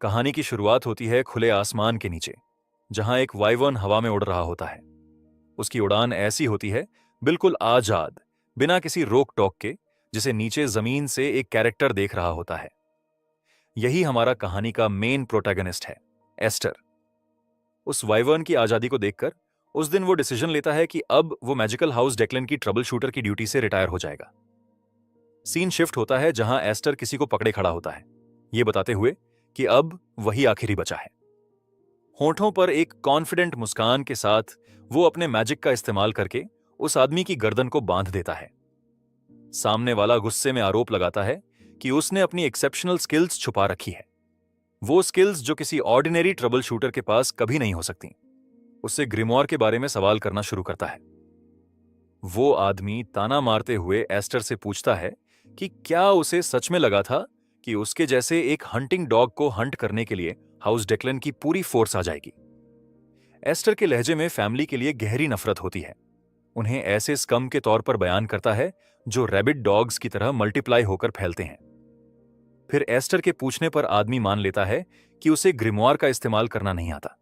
कहानी की शुरुआत होती है खुले आसमान के नीचे, जहां एक वाइवर्न हवा में उड़ रहा होता है। उसकी उड़ान ऐसी होती है, बिल्कुल आजाद, बिना किसी रोक टोक के, जिसे नीचे जमीन से एक कैरेक्टर देख रहा होता है। यही हमारा कहानी का मेन प्रोटैगनिस्ट है, एस्टर। उस वाइवर्न की आजादी को देखकर उस दिन वो डिसीजन लेता है कि अब वो मैजिकल हाउस डेक्लन की ट्रबल शूटर की ड्यूटी से रिटायर हो जाएगा। सीन शिफ्ट होता है जहां एस्टर किसी को पकड़े खड़ा होता है, ये बताते हुए कि अब वही आखिरी बचा है। होठों पर एक कॉन्फिडेंट मुस्कान के साथ वो अपने मैजिक का इस्तेमाल करके उस आदमी की गर्दन को बांध देता है। सामने वाला गुस्से में आरोप लगाता है कि उसने अपनी एक्सेप्शनल स्किल्स छुपा रखी है, वो स्किल्स जो किसी ऑर्डिनरी ट्रबल शूटर के पास कभी नहीं हो सकती। उससे ग्रिमोर के बारे में सवाल करना शुरू करता है। वो आदमी ताना मारते हुए एस्टर से पूछता है कि क्या उसे सच में लगा था कि उसके जैसे एक हंटिंग डॉग को हंट करने के लिए हाउस डेक्लन की पूरी फोर्स आ जाएगी। एस्टर के लहजे में फैमिली के लिए गहरी नफरत होती है। उन्हें ऐसे स्कम के तौर पर बयान करता है जो रैबिट डॉग्स की तरह मल्टीप्लाई होकर फैलते हैं। फिर एस्टर के पूछने पर आदमी मान लेता है कि उसे ग्रिमोर का इस्तेमाल करना नहीं आता,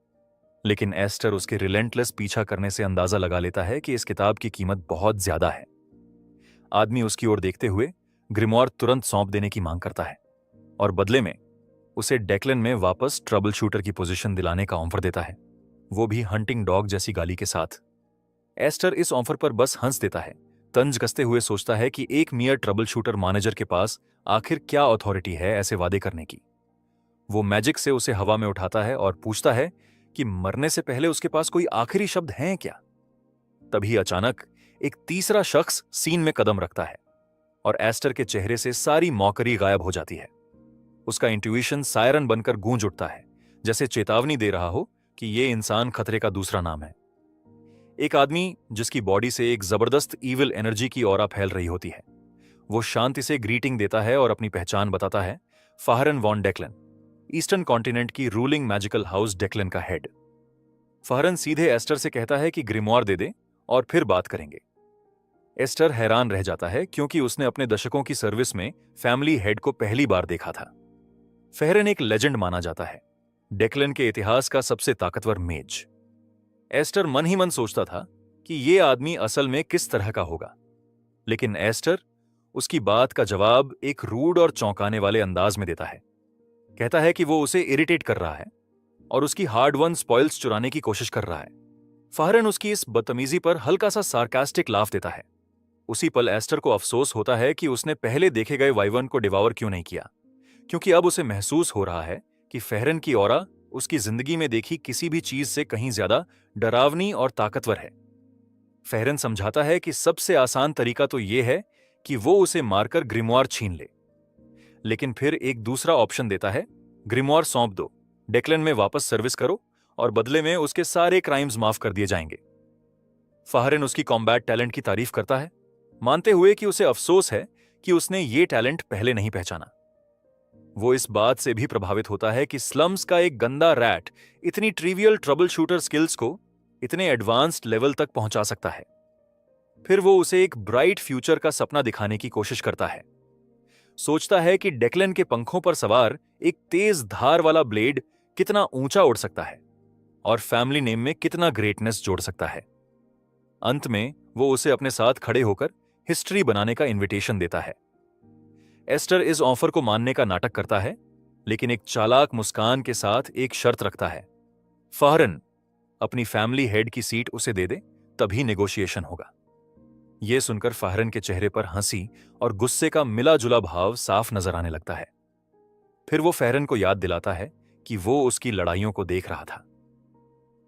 लेकिन एस्टर उसके रिलेंटलेस पीछा करने से अंदाजा लगा लेता है कि इस किताब की कीमत बहुत ज्यादा है। आदमी उसकी ओर देखते हुए ग्रिमोर तुरंत सौंप देने की मांग करता है और बदले में उसे डेक्लन में वापस ट्रबल शूटर की पोजीशन दिलाने का ऑफर देता है, वो भी हंटिंग डॉग जैसी गाली के साथ। एस्टर इस ऑफर पर बस हंस देता है, तंज कसते हुए सोचता है कि एक मियर ट्रबल शूटर मैनेजर के पास आखिर क्या अथॉरिटी है ऐसे वादे करने की। वो मैजिक से उसे हवा में उठाता है और पूछता है कि मरने से पहले उसके पास कोई आखिरी शब्द हैं क्या। तभी अचानक एक तीसरा शख्स सीन में कदम रखता है और एस्टर के चेहरे से सारी मौकरी गायब हो जाती है। उसका इंट्यूशन सायरन बनकर गूंज उठता है, जैसे चेतावनी दे रहा हो कि ये इंसान खतरे का दूसरा नाम है। एक आदमी जिसकी बॉडी से एक जबरदस्त ईविल एनर्जी की ऑरा फैल रही होती है। वो शांति से ग्रीटिंग देता है और अपनी पहचान बताता है, फाहरन वॉन डेक्लन, ईस्टर्न कॉन्टिनेंट की रूलिंग मैजिकल हाउस डेक्लन का हेड। फाहरन सीधे एस्टर से कहता है कि ग्रिमोर दे दे और फिर बात करेंगे। एस्टर हैरान रह जाता है क्योंकि उसने अपने दशकों की सर्विस में फैमिली हेड को पहली बार देखा था। फेहरन एक लेजेंड माना जाता है, डेक्लन के इतिहास का सबसे ताकतवर मेज। एस्टर मन ही मन सोचता था कि ये आदमी असल में किस तरह का होगा, लेकिन एस्टर उसकी बात का जवाब एक रूड और चौंकाने वाले अंदाज में देता है। कहता है कि वो उसे इरिटेट कर रहा है और उसकी हार्ड वन स्पॉइल्स चुराने की कोशिश कर रहा है। फाहरन उसकी इस बदतमीजी पर हल्का सा सार्कास्टिक लाफ देता है। उसी पल एस्टर को अफसोस होता है कि उसने पहले देखे गए वाइवर्न को डिवावर क्यों नहीं किया, क्योंकि अब उसे महसूस हो रहा है कि फेहरन की ऑरा उसकी जिंदगी में देखी किसी भी चीज से कहीं ज्यादा डरावनी और ताकतवर है। फेहरन समझाता है कि सबसे आसान तरीका तो यह है कि वो उसे मारकर ग्रिमोर छीन ले, लेकिन फिर एक दूसरा ऑप्शन देता है, ग्रिमोर सौंप दो, डेक्लन में वापस सर्विस करो और बदले में उसके सारे क्राइम्स माफ कर दिए जाएंगे। फाहरन उसकी कॉम्बैट टैलेंट की तारीफ करता है, मानते हुए कि उसे अफसोस है कि उसने ये टैलेंट पहले नहीं पहचाना। वो इस बात से भी प्रभावित होता है कि स्लम्स का एक गंदा रैट इतनी ट्रिवियल ट्रबल शूटर स्किल्स को इतने एडवांस्ड लेवल तक पहुंचा सकता है। फिर वो उसे एक ब्राइट फ्यूचर का सपना दिखाने की कोशिश करता है। सोचता है कि डेक्लन के पंखों पर सवार एक तेज धार वाला ब्लेड कितना ऊंचा उड़ सकता है और फैमिली नेम में कितना ग्रेटनेस जोड़ सकता है। अंत में वो उसे अपने साथ खड़े होकर हिस्ट्री बनाने का इनविटेशन देता है। एस्टर इस ऑफर को मानने का नाटक करता है, लेकिन एक चालाक मुस्कान के साथ एक शर्त रखता है, फाहरन अपनी फैमिली हेड की सीट उसे दे दे, तभी नेगोशिएशन होगा। यह सुनकर फाहरन के चेहरे पर हंसी और गुस्से का मिला जुला भाव साफ नजर आने लगता है। फिर वो फाहरन को याद दिलाता है कि वो उसकी लड़ाइयों को देख रहा था।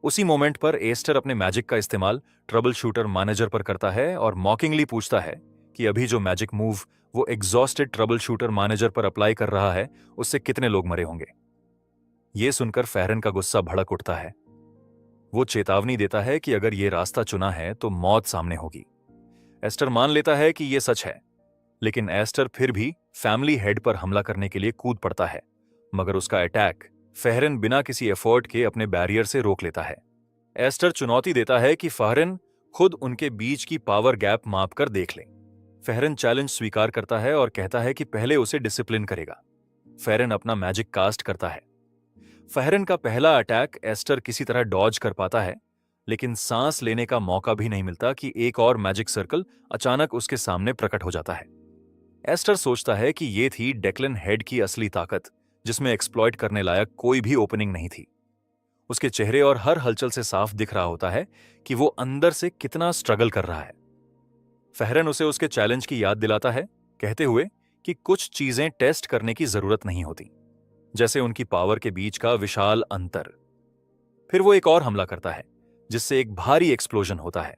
उसी मोमेंट पर एस्टर अपने मैजिक का इस्तेमाल ट्रबल शूटर मैनेजर पर करता है और मॉकिंगली पूछता है कि अभी जो मैजिक मूव वो एग्जॉस्टेड ट्रबल शूटर मैनेजर पर अप्लाई कर रहा है, उससे कितने लोग मरे होंगे। यह सुनकर फाहरन का गुस्सा भड़क उठता है। वो चेतावनी देता है कि अगर ये रास्ता चुना है तो मौत सामने होगी। एस्टर मान लेता है कि यह सच है, लेकिन एस्टर फिर भी फैमिली हेड पर हमला करने के लिए कूद पड़ता है, मगर उसका अटैक फाहरन बिना किसी एफर्ट के अपने बैरियर से रोक लेता है। एस्टर चुनौती देता है कि फाहरन खुद उनके बीच की पावर गैप मापकर देख ले। फाहरन चैलेंज स्वीकार करता है और कहता है कि पहले उसे डिसिप्लिन करेगा। फाहरन अपना मैजिक कास्ट करता है फहरन का पहला अटैक एस्टर किसी तरह डॉज कर पाता है, लेकिन सांस लेने का मौका भी नहीं मिलता कि एक और मैजिक सर्कल अचानक उसके सामने प्रकट हो जाता है। एस्टर सोचता है कि ये थी डेक्लन हेड की असली ताकत, जिसमें एक्सप्लॉइट करने लायक कोई भी ओपनिंग नहीं थी। उसके चेहरे और हर हलचल से साफ दिख रहा होता है कि वो अंदर से कितना स्ट्रगल कर रहा है। फहरन उसे उसके चैलेंज की याद दिलाता है, कहते हुए कि कुछ चीजें टेस्ट करने की जरूरत नहीं होती, जैसे उनकी पावर के बीच का विशाल अंतर। फिर वो एक और हमला करता है, जिससे एक भारी एक्सप्लोजन होता है।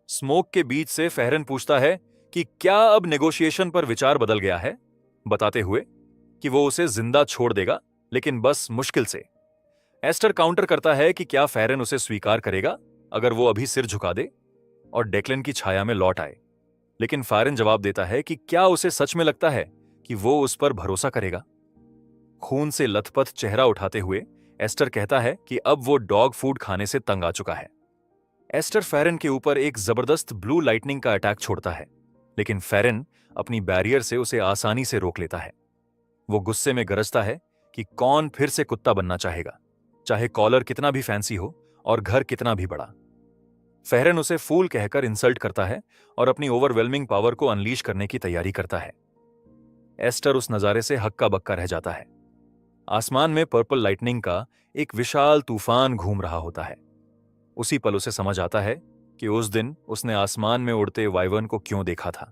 स्मोक के बीच से फहरन पूछता है कि क्या अब नेगोशिएशन पर विचार बदल गया है, बताते हुए कि वो उसे जिंदा छोड़ देगा, लेकिन बस मुश्किल से। एस्टर काउंटर करता है कि क्या फहरन उसे स्वीकार करेगा अगर वो अभी सिर झुका दे और डेक्लन की छाया में लौट आए। लेकिन फहरन जवाब देता है कि क्या उसे सच में लगता है कि वो उस पर भरोसा करेगा। खून से लथपथ चेहरा उठाते हुए एस्टर कहता है कि अब वो डॉग फूड खाने से तंग आ चुका है। एस्टर फैरन के ऊपर एक जबरदस्त ब्लू लाइटनिंग का अटैक छोड़ता है, लेकिन फैरन अपनी बैरियर से उसे आसानी से रोक लेता है। वो गुस्से में गरजता है कि कौन फिर से कुत्ता बनना चाहेगा, चाहे कॉलर कितना भी फैंसी हो और घर कितना भी बड़ा। फहरन उसे फूल कहकर इंसल्ट करता है और अपनी ओवरवेलमिंग पावर को अनलीश करने की तैयारी करता है। एस्टर उस नजारे से हक्का बक्का रह जाता है। आसमान में पर्पल लाइटनिंग का एक विशाल तूफान घूम रहा होता है। उसी पल उसे समझ आता है कि उस दिन उसने आसमान में उड़ते वाइवर्न को क्यों देखा था।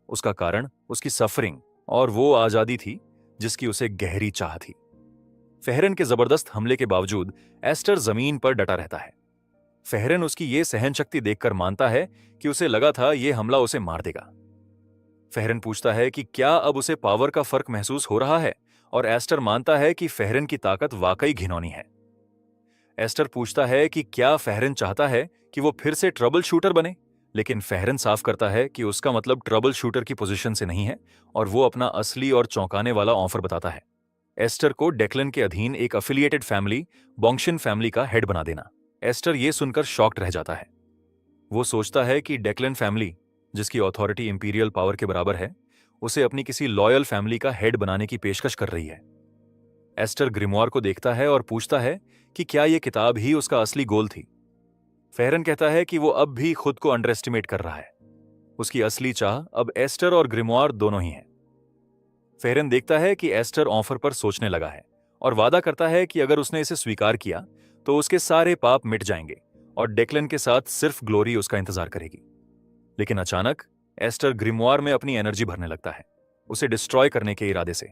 उसका कारण उसकी सफरिंग और वो आजादी थी जिसकी उसे गहरी चाह थी। फहरन के जबरदस्त हमले के बावजूद एस्टर जमीन पर डटा रहता है। फहरन उसकी ये सहन शक्ति देखकर मानता है कि उसे लगा था ये हमला उसे मार देगा। फहरन पूछता है कि क्या अब उसे पावर का फर्क महसूस हो रहा है, और एस्टर मानता है कि फहरन की ताकत वाकई घिनौनी है। एस्टर पूछता है कि क्या फहरन चाहता है कि वो फिर से ट्रबल शूटर बने, लेकिन फहरन साफ करता है कि उसका मतलब ट्रबल शूटर की पोजीशन से नहीं है और वो अपना असली और चौंकाने वाला ऑफर बताता है। एस्टर को डेक्लन के अधीन एक अफिलिएटेड फैमिली बोंगशिन फैमिली का हेड बना देना। एस्टर ये सुनकर शॉक्ड रह जाता है। वो सोचता है कि डेक्लन फैमिली, जिसकी अथॉरिटी इंपीरियल पावर के बराबर है, उसे अपनी किसी लॉयल फैमिली का हेड बनाने की पेशकश कर रही है। एस्टर ग्रिमोयर को देखता है और पूछता है कि क्या यह किताब ही उसका असली गोल थी। फहरन कहता है कि वो अब भी खुद को अंडर एस्टिमेट कर रहा है। उसकी असली चाह अब एस्टर और ग्रिमोयर दोनों ही है। फहरन देखता है कि एस्टर ऑफर पर सोचने लगा है और वादा करता है कि अगर उसने इसे स्वीकार किया तो उसके सारे पाप मिट जाएंगे और डेक्लन के साथ सिर्फ ग्लोरी उसका इंतजार करेगी। लेकिन अचानक एस्टर ग्रिमोयर में अपनी एनर्जी भरने लगता है, उसे डिस्ट्रॉय करने के इरादे से।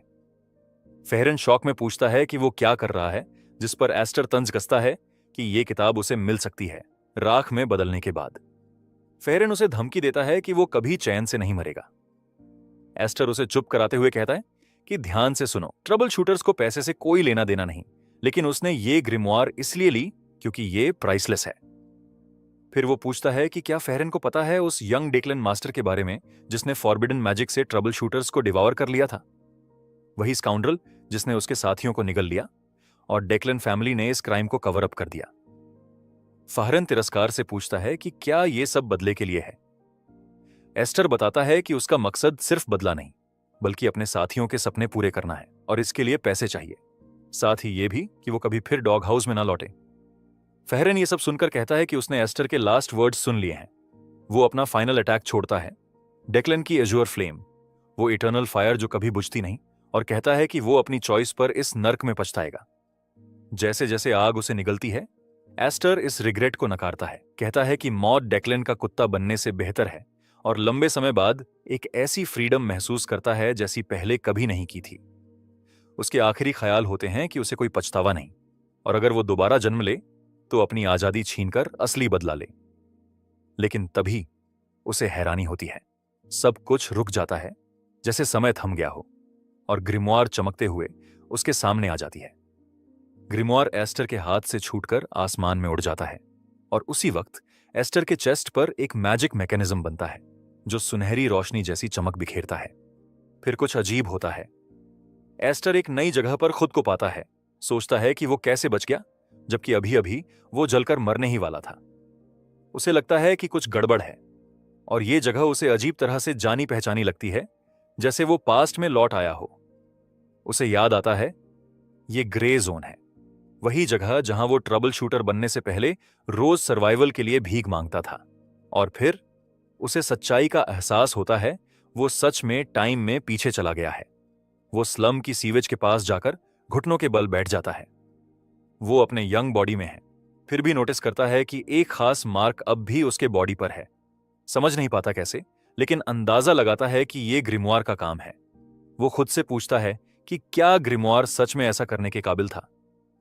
फहरन शौक में पूछता है कि वो क्या कर रहा है, जिस पर एस्टर तंज कसता है कि ये किताब उसे मिल सकती है राख में बदलने के बाद। फहरन उसे धमकी देता है कि वो कभी चैन से नहीं मरेगा। एस्टर उसे चुप कराते हुए कहता है कि ध्यान से सुनो, ट्रबल शूटर्स को पैसे से कोई लेना देना नहीं, लेकिन उसने ये ग्रिमोयर इसलिए ली क्योंकि ये प्राइसलेस है। फिर वो पूछता है कि क्या फहरन को पता है उस यंग डेक्लन मास्टर के बारे में जिसने फॉरबिडन मैजिक से ट्रबल शूटर्स को डिवावर कर लिया था, वही स्काउंड्रल जिसने उसके साथियों को निगल लिया, और डेक्लन फैमिली ने इस क्राइम को कवर अप कर दिया। फहरन तिरस्कार से पूछता है कि क्या ये सब बदले के लिए है। एस्टर बताता है कि उसका मकसद सिर्फ बदला नहीं, बल्कि अपने साथियों के सपने पूरे करना है, और इसके लिए पैसे चाहिए, साथ ही ये भी कि वो कभी फिर डॉग हाउस में ना लौटे। फहरन ये सब सुनकर कहता है कि उसने एस्टर के लास्ट वर्ड्स सुन लिए हैं। वो अपना फाइनल अटैक छोड़ता है, डेक्लन की एज्योर फ्लेम, वो इटर्नल फायर जो कभी बुझती नहीं, और कहता है कि वो अपनी चॉइस पर इस नर्क में पछताएगा। जैसे जैसे आग उसे निगलती है, एस्टर इस रिग्रेट को नकारता है, कहता है कि मौत डेक्लन का कुत्ता बनने से बेहतर है, और लंबे समय बाद एक ऐसी फ्रीडम महसूस करता है जैसी पहले कभी नहीं की थी। उसके आखिरी ख्याल होते हैं कि उसे कोई पछतावा नहीं, और अगर वो दोबारा जन्म ले तो अपनी आजादी छीनकर असली बदला ले। लेकिन तभी उसे हैरानी होती है। सब कुछ रुक जाता है, जैसे समय थम गया हो, और ग्रिमोयर चमकते हुए उसके सामने आ जाती है। ग्रिमोयर एस्टर के हाथ से छूटकर आसमान में उड़ जाता है, और उसी वक्त एस्टर के चेस्ट पर एक मैजिक मैकेनिज्म बनता है जो सुनहरी रोशनी जैसी चमक बिखेरता है। फिर कुछ अजीब होता है। एस्टर एक नई जगह पर खुद को पाता है, सोचता है कि वो कैसे बच गया, जबकि अभी अभी वो जलकर मरने ही वाला था। उसे लगता है कि कुछ गड़बड़ है, और ये जगह उसे अजीब तरह से जानी पहचानी लगती है, जैसे वो पास्ट में लौट आया हो। उसे याद आता है ये ग्रे जोन है, वही जगह जहां वो ट्रबल शूटर बनने से पहले रोज सर्वाइवल के लिए भीख मांगता था। और फिर उसे सच्चाई का एहसास होता है, वो सच में टाइम में पीछे चला गया है। वो स्लम की सीवेज के पास जाकर घुटनों के बल बैठ जाता है। वो अपने यंग बॉडी में है, फिर भी नोटिस करता है कि एक खास मार्क अब भी उसके बॉडी पर है। समझ नहीं पाता कैसे, लेकिन अंदाजा लगाता है कि ये ग्रिमवार का काम है। वो खुद से पूछता है कि क्या ग्रिमवार सच में ऐसा करने के काबिल था।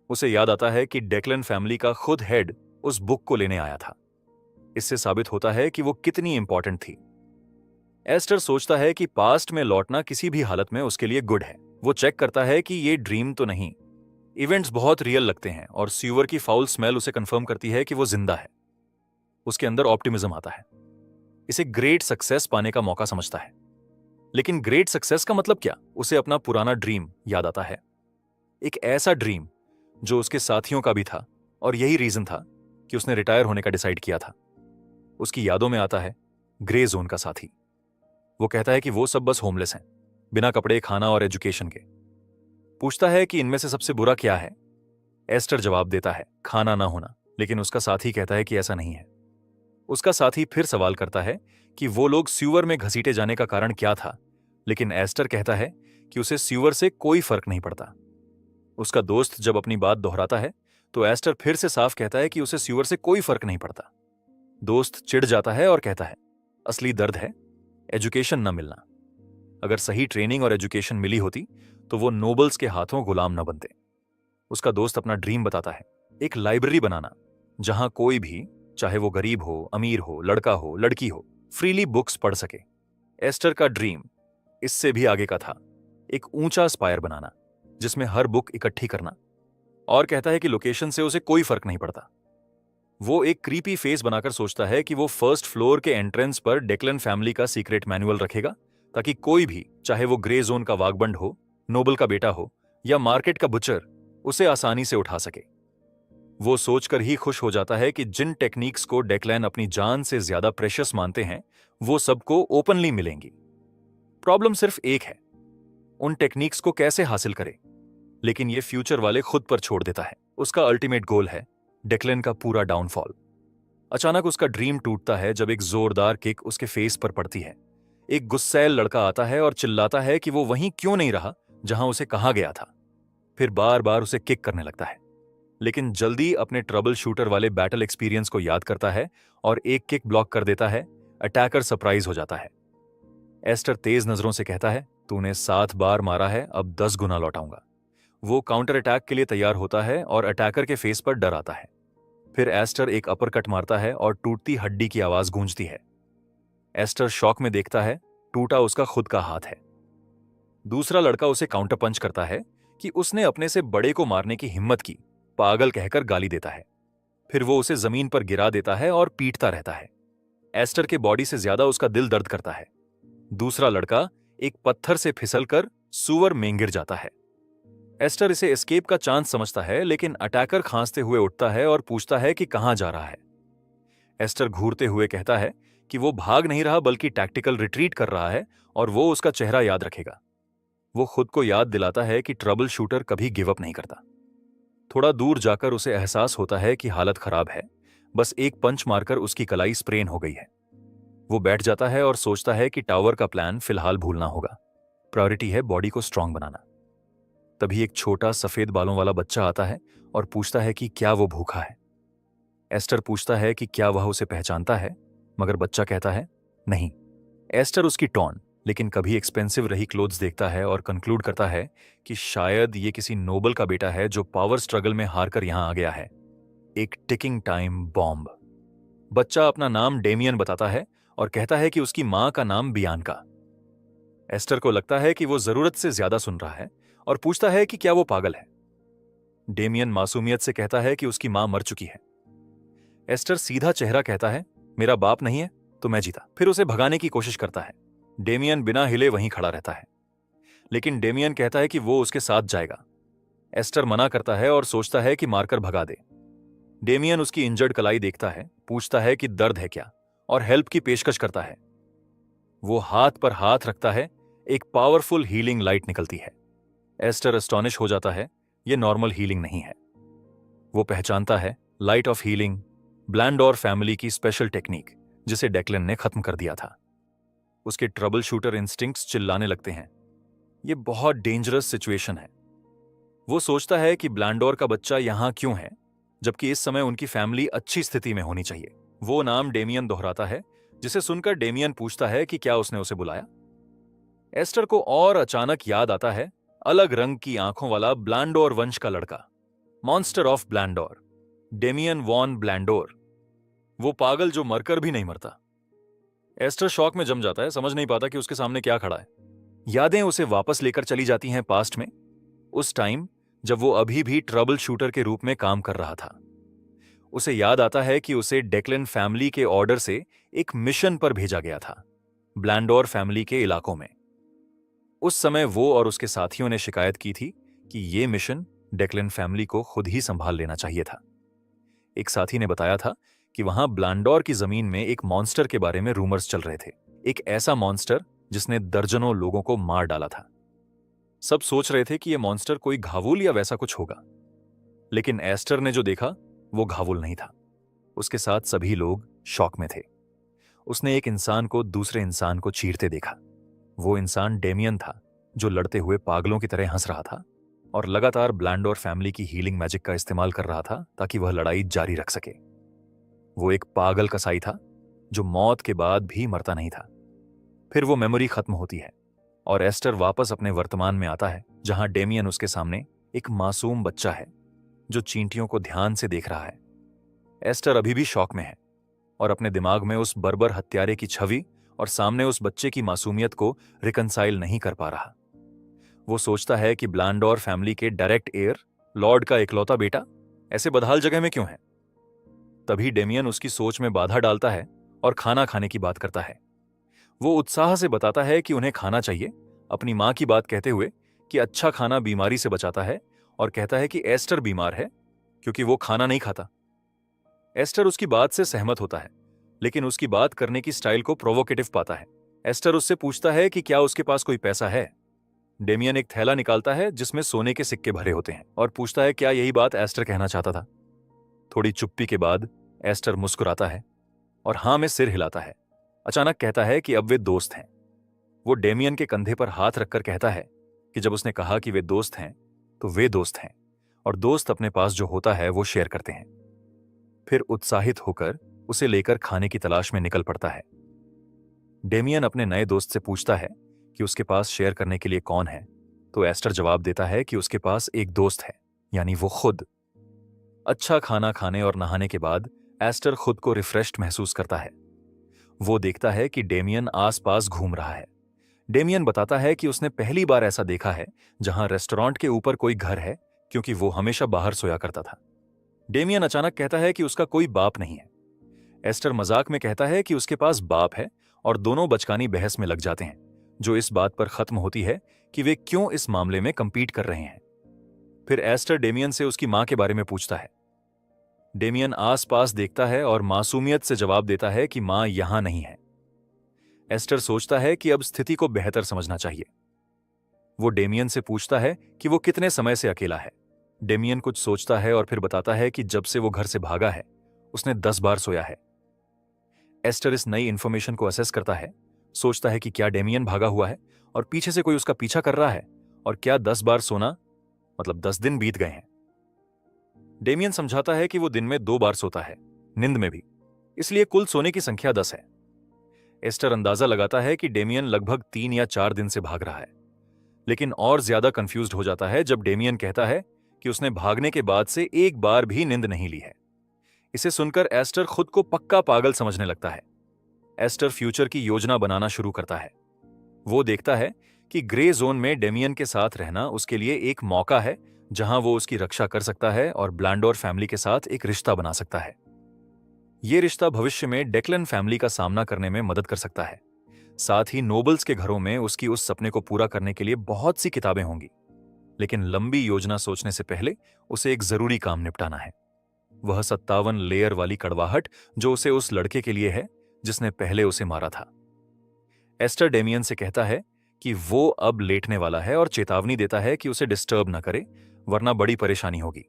उसे याद आता है कि डेक्लन फैमिली का खुद हेड उस बुक को लेने आया था। इससे साबित होता है कि वो कितनी इंपॉर्टेंट थी। एस्टर सोचता है कि पास्ट में लौटना किसी भी हालत में उसके लिए गुड है। वो चेक करता है कि ये ड्रीम तो नहीं। इवेंट्स बहुत रियल लगते हैं और सीवर की फाउल स्मेल उसे कंफर्म करती है कि वो जिंदा है। उसके अंदर ऑप्टिमिज्म आता है। इसे ग्रेट सक्सेस पाने का मौका समझता है। लेकिन ग्रेट सक्सेस का मतलब क्या? उसे अपना पुराना ड्रीम याद आता है। एक ऐसा ड्रीम जो उसके साथियों का भी था, और यही रीजन था कि उसने रिटायर होने का डिसाइड किया था। उसकी यादों में आता है ग्रे जोन का साथी। वो कहता है कि वो सब बस होमलेस हैं, बिना कपड़े, खाना और एजुकेशन के। पूछता है कि इनमें से सबसे बुरा क्या है। एस्टर जवाब देता है खाना ना होना, लेकिन उसका साथी कहता है कि ऐसा नहीं है। उसका साथी फिर सवाल करता है कि वो लोग स्यूअर में घसीटे जाने का कारण क्या था, लेकिन एस्टर कहता है कि उसे स्यूअर से कोई फर्क नहीं पड़ता। उसका दोस्त जब अपनी बात दोहराता है तो एस्टर फिर से साफ कहता है कि उसे स्यूअर से कोई फर्क नहीं पड़ता। दोस्त चिढ़ जाता है और कहता है असली दर्द है एजुकेशन न मिलना। अगर सही ट्रेनिंग और एजुकेशन मिली होती तो वो नोबल्स के हाथों गुलाम न बनते। उसका दोस्त अपना ड्रीम बताता है, एक लाइब्रेरी बनाना जहां कोई भी, चाहे वो गरीब हो, अमीर हो, लड़का हो, लड़की हो, फ्रीली बुक्स पढ़ सके। एस्टर का ड्रीम इससे भी आगे का था, एक ऊंचा स्पायर बनाना जिसमें हर बुक इकट्ठी करना। और कहता है कि लोकेशन से उसे कोई फर्क नहीं पड़ता। वो एक क्रीपी फेस बनाकर सोचता है कि वो फर्स्ट फ्लोर के एंट्रेंस पर डेक्लन फैमिली का सीक्रेट मैनुअल रखेगा, ताकि कोई भी, चाहे वो ग्रे जोन का वागबंड हो, नोबल का बेटा हो या मार्केट का बुचर, उसे आसानी से उठा सके। वो सोचकर ही खुश हो जाता है कि जिन टेक्निक्स को डेक्लैन अपनी जान से ज्यादा प्रेशियस मानते हैं, वो सबको ओपनली मिलेंगी। प्रॉब्लम सिर्फ एक है, उन टेक्निक्स को कैसे हासिल करे। लेकिन ये फ्यूचर वाले खुद पर छोड़ देता है। उसका अल्टीमेट गोल है डेक्लन का पूरा डाउनफॉल। अचानक उसका ड्रीम टूटता है जब एक जोरदार किक उसके फेस पर पड़ती है। एक गुस्सैल लड़का आता है और चिल्लाता है कि वो वहीं क्यों नहीं रहा जहां उसे कहा गया था। फिर बार बार उसे किक करने लगता है, लेकिन जल्दी अपने ट्रबल शूटर वाले बैटल एक्सपीरियंस को याद करता है और एक किक ब्लॉक कर देता है। अटैकर सरप्राइज हो जाता है। एस्टर तेज नजरों से कहता है, तूने 7 बार मारा है, अब 10 गुना लौटाऊंगा। वो काउंटर अटैक के लिए तैयार होता है और अटैकर के फेस पर डर आता है। फिर एस्टर एक अपरकट मारता है और टूटती हड्डी की आवाज गूंजती है। एस्टर शॉक में देखता है, टूटा उसका खुद का हाथ है। दूसरा लड़का उसे काउंटर पंच करता है कि उसने अपने से बड़े को मारने की हिम्मत की, पागल कहकर गाली देता है। फिर वो उसे जमीन पर गिरा देता है और पीटता रहता है। एस्टर के बॉडी से ज्यादा उसका दिल दर्द करता है। दूसरा लड़का एक पत्थर से फिसलकर सूअर में गिर जाता है। एस्टर इसे एस्केप का चांस समझता है, लेकिन अटैकर खांसते हुए उठता है और पूछता है कि कहां जा रहा है। एस्टर घूरते हुए कहता है कि वो भाग नहीं रहा बल्कि टैक्टिकल रिट्रीट कर रहा है और वो उसका चेहरा याद रखेगा। वो खुद को याद दिलाता है कि ट्रबल शूटर कभी गिव अप नहीं करता। थोड़ा दूर जाकर उसे एहसास होता है कि हालत खराब है, बस एक पंच मारकर उसकी कलाई स्प्रेन हो गई है। वो बैठ जाता है और सोचता है कि टावर का प्लान फिलहाल भूलना होगा। प्रायोरिटी है बॉडी को स्ट्रांग बनाना। तभी एक छोटा सफेद बालों वाला बच्चा आता है और पूछता है कि क्या वो भूखा है। एस्टर पूछता है कि क्या वह उसे पहचानता है, मगर बच्चा कहता है नहीं। एस्टर उसकी टॉन, लेकिन कभी एक्सपेंसिव रही क्लोथ्स देखता है और कंक्लूड करता है कि शायद ये किसी नोबल का बेटा है जो पावर स्ट्रगल में हारकर यहां आ गया है। एक टिकिंग टाइम बॉम्ब। बच्चा अपना नाम डेमियन बताता है और कहता है कि उसकी मां का नाम बियांका। एस्टर को लगता है कि वो जरूरत से ज्यादा सुन रहा है और पूछता है कि क्या वो पागल है। डेमियन मासूमियत से कहता है कि उसकी मां मर चुकी है। एस्टर सीधा चेहरा कहता है, मेरा बाप नहीं है तो मैं जीता। फिर उसे भगाने की कोशिश करता है। डेमियन बिना हिले वहीं खड़ा रहता है, लेकिन डेमियन कहता है कि वो उसके साथ जाएगा। एस्टर मना करता है और सोचता है कि मारकर भगा दे। डेमियन उसकी इंजर्ड कलाई देखता है, पूछता है कि दर्द है क्या, और हेल्प की पेशकश करता है। वो हाथ पर हाथ रखता है, एक पावरफुल हीलिंग लाइट निकलती है। एस्टर एस्टॉनिश हो जाता है, ये नॉर्मल हीलिंग नहीं है। वो पहचानता है लाइट ऑफ हीलिंग, ब्लैंडोर फैमिली की स्पेशल टेक्निक जिसे डेक्लन ने खत्म कर दिया था। उसके ट्रबल शूटर इंस्टिंक्ट्स चिल्लाने लगते हैं, ये बहुत डेंजरस सिचुएशन है। वो सोचता है कि ब्लैंडोर का बच्चा यहां क्यों है, जबकि इस समय उनकी फैमिली अच्छी स्थिति में होनी चाहिए। वो नाम डेमियन दोहराता है, जिसे सुनकर डेमियन पूछता है कि क्या उसने उसे बुलाया। एस्टर को और अचानक याद आता है अलग रंग की आंखों वाला ब्लैंडोर वंश का लड़का, मॉन्स्टर ऑफ ब्लैंडोर, डेमियन वॉन ब्लैंडोर, वो पागल जो मरकर भी नहीं मरता। एस्टर शॉक में जम जाता है, समझ नहीं पाता कि उसके सामने क्या खड़ा है। यादें उसे वापस लेकर चली जाती हैं पास्ट में, उस टाइम जब वो अभी भी ट्रबल शूटर के रूप में काम कर रहा था। उसे याद आता है कि उसे डेक्लन फैमिली के ऑर्डर से एक मिशन पर भेजा गया था, ब्लैंडोर फैमिली के इलाकों में। उस समय वो और उसके साथियों ने शिकायत की थी कि ये मिशन डेक्लन फैमिली को खुद ही संभाल लेना चाहिए था। एक साथी ने बताया था कि वहां ब्लैंडोर की जमीन में एक मॉन्स्टर के बारे में रूमर्स चल रहे थे, एक ऐसा मॉन्स्टर जिसने दर्जनों लोगों को मार डाला था। सब सोच रहे थे कि यह मॉन्स्टर कोई घावुल या वैसा कुछ होगा, लेकिन एस्टर ने जो देखा वो घावुल नहीं था। उसके साथ सभी लोग शॉक में थे। उसने एक इंसान को दूसरे इंसान को चीरते देखा। वो इंसान डेमियन था, जो लड़ते हुए पागलों की तरह हंस रहा था और लगातार ब्लैंडोर फैमिली की हीलिंग मैजिक का इस्तेमाल कर रहा था ताकि वह लड़ाई जारी रख सके। वो एक पागल कसाई था जो मौत के बाद भी मरता नहीं था। फिर वो मेमोरी खत्म होती है और एस्टर वापस अपने वर्तमान में आता है, जहां डेमियन उसके सामने एक मासूम बच्चा है जो चींटियों को ध्यान से देख रहा है। एस्टर अभी भी शॉक में है और अपने दिमाग में उस बर्बर हत्यारे की छवि और सामने उस बच्चे की मासूमियत को रिकंसाइल नहीं कर पा रहा। वो सोचता है कि ब्लैंडोर फैमिली के डायरेक्ट एयर, लॉर्ड का इकलौता बेटा, ऐसे बदहाल जगह में क्यों है। तभी डेमियन उसकी सोच में बाधा डालता है और खाना खाने की बात करता है। वो उत्साह से बताता है कि उन्हें खाना चाहिए, अपनी मां की बात कहते हुए कि अच्छा खाना बीमारी से बचाता है, और कहता है कि एस्टर बीमार है क्योंकि वो खाना नहीं खाता। एस्टर उसकी बात से सहमत होता है, लेकिन उसकी बात करने की स्टाइल को प्रोवोकेटिव पाता है। एस्टर उससे पूछता है कि क्या उसके पास कोई पैसा है। डेमियन एक थैला निकालता है जिसमें सोने के सिक्के भरे होते हैं और पूछता है क्या यही बात एस्टर कहना चाहता था। थोड़ी चुप्पी के बाद एस्टर मुस्कुराता है और हां में सिर हिलाता है। अचानक कहता है कि अब वे दोस्त हैं। वो डेमियन के कंधे पर हाथ रखकर कहता है कि जब उसने कहा कि वे दोस्त हैं तो वे दोस्त हैं, और दोस्त अपने पास जो होता है वो शेयर करते हैं। फिर उत्साहित होकर उसे लेकर खाने की तलाश में निकल पड़ता है। डेमियन अपने नए दोस्त से पूछता है कि उसके पास शेयर करने के लिए कौन है, तो एस्टर जवाब देता है कि उसके पास एक दोस्त है, यानी वो खुद। अच्छा खाना खाने और नहाने के बाद एस्टर खुद को रिफ्रेश्ड महसूस करता है। वो देखता है कि डेमियन आसपास घूम रहा है। डेमियन बताता है कि उसने पहली बार ऐसा देखा है जहां रेस्टोरेंट के ऊपर कोई घर है, क्योंकि वो हमेशा बाहर सोया करता था। डेमियन अचानक कहता है कि उसका कोई बाप नहीं है। एस्टर मजाक में कहता है कि उसके पास बाप है, और दोनों बचकानी बहस में लग जाते हैं, जो इस बात पर खत्म होती है कि वे क्यों इस मामले में कंपीट कर रहे हैं। फिर एस्टर डेमियन से उसकी मां के बारे में पूछता है। डेमियन आसपास देखता है और मासूमियत से जवाब देता है कि मां यहां नहीं है। एस्टर सोचता है कि अब स्थिति को बेहतर समझना चाहिए। वो डेमियन से पूछता है कि वो कितने समय से अकेला है। डेमियन कुछ सोचता है और फिर बताता है कि जब से वो घर से भागा है उसने 10 बार सोया है। एस्टर इस नई इंफॉर्मेशन को असेस करता है, सोचता है कि क्या डेमियन भागा हुआ है और पीछे से कोई उसका पीछा कर रहा है, और क्या 10 बार सोना मतलब 10 दिन बीत गए हैं। डेमियन समझाता है कि वो दिन में 2 बार सोता है, नींद में भी, इसलिए कुल सोने की संख्या 10 है। एस्टर अंदाजा लगाता है कि डेमियन लगभग 3 या 4 दिन से भाग रहा है, लेकिन और ज्यादा कंफ्यूज्ड हो जाता है जब डेमियन कहता है कि उसने भागने के बाद से एक बार भी नींद नहीं ली है। इसे सुनकर एस्टर खुद को पक्का पागल समझने लगता है। एस्टर फ्यूचर की योजना बनाना शुरू करता है। वो देखता है कि ग्रे जोन में डेमियन के साथ रहना उसके लिए एक मौका है जहां वो उसकी रक्षा कर सकता है और ब्लैंडोर फैमिली के साथ एक रिश्ता बना सकता है। ये रिश्ता भविष्य में डेक्लन फैमिली का सामना करने में मदद कर सकता है। साथ ही नोबल्स के घरों में उसकी उस सपने को पूरा करने के लिए बहुत सी किताबें होंगी। लेकिन लंबी योजना सोचने से पहले उसे एक जरूरी काम निपटाना है। वह 57 लेयर वाली कड़वाहट जो उसे उस लड़के के लिए है जिसने पहले उसे मारा था। एस्टर डेमियन से कहता है कि वो अब लेटने वाला है और चेतावनी देता है कि उसे डिस्टर्ब न करे, वरना बड़ी परेशानी होगी।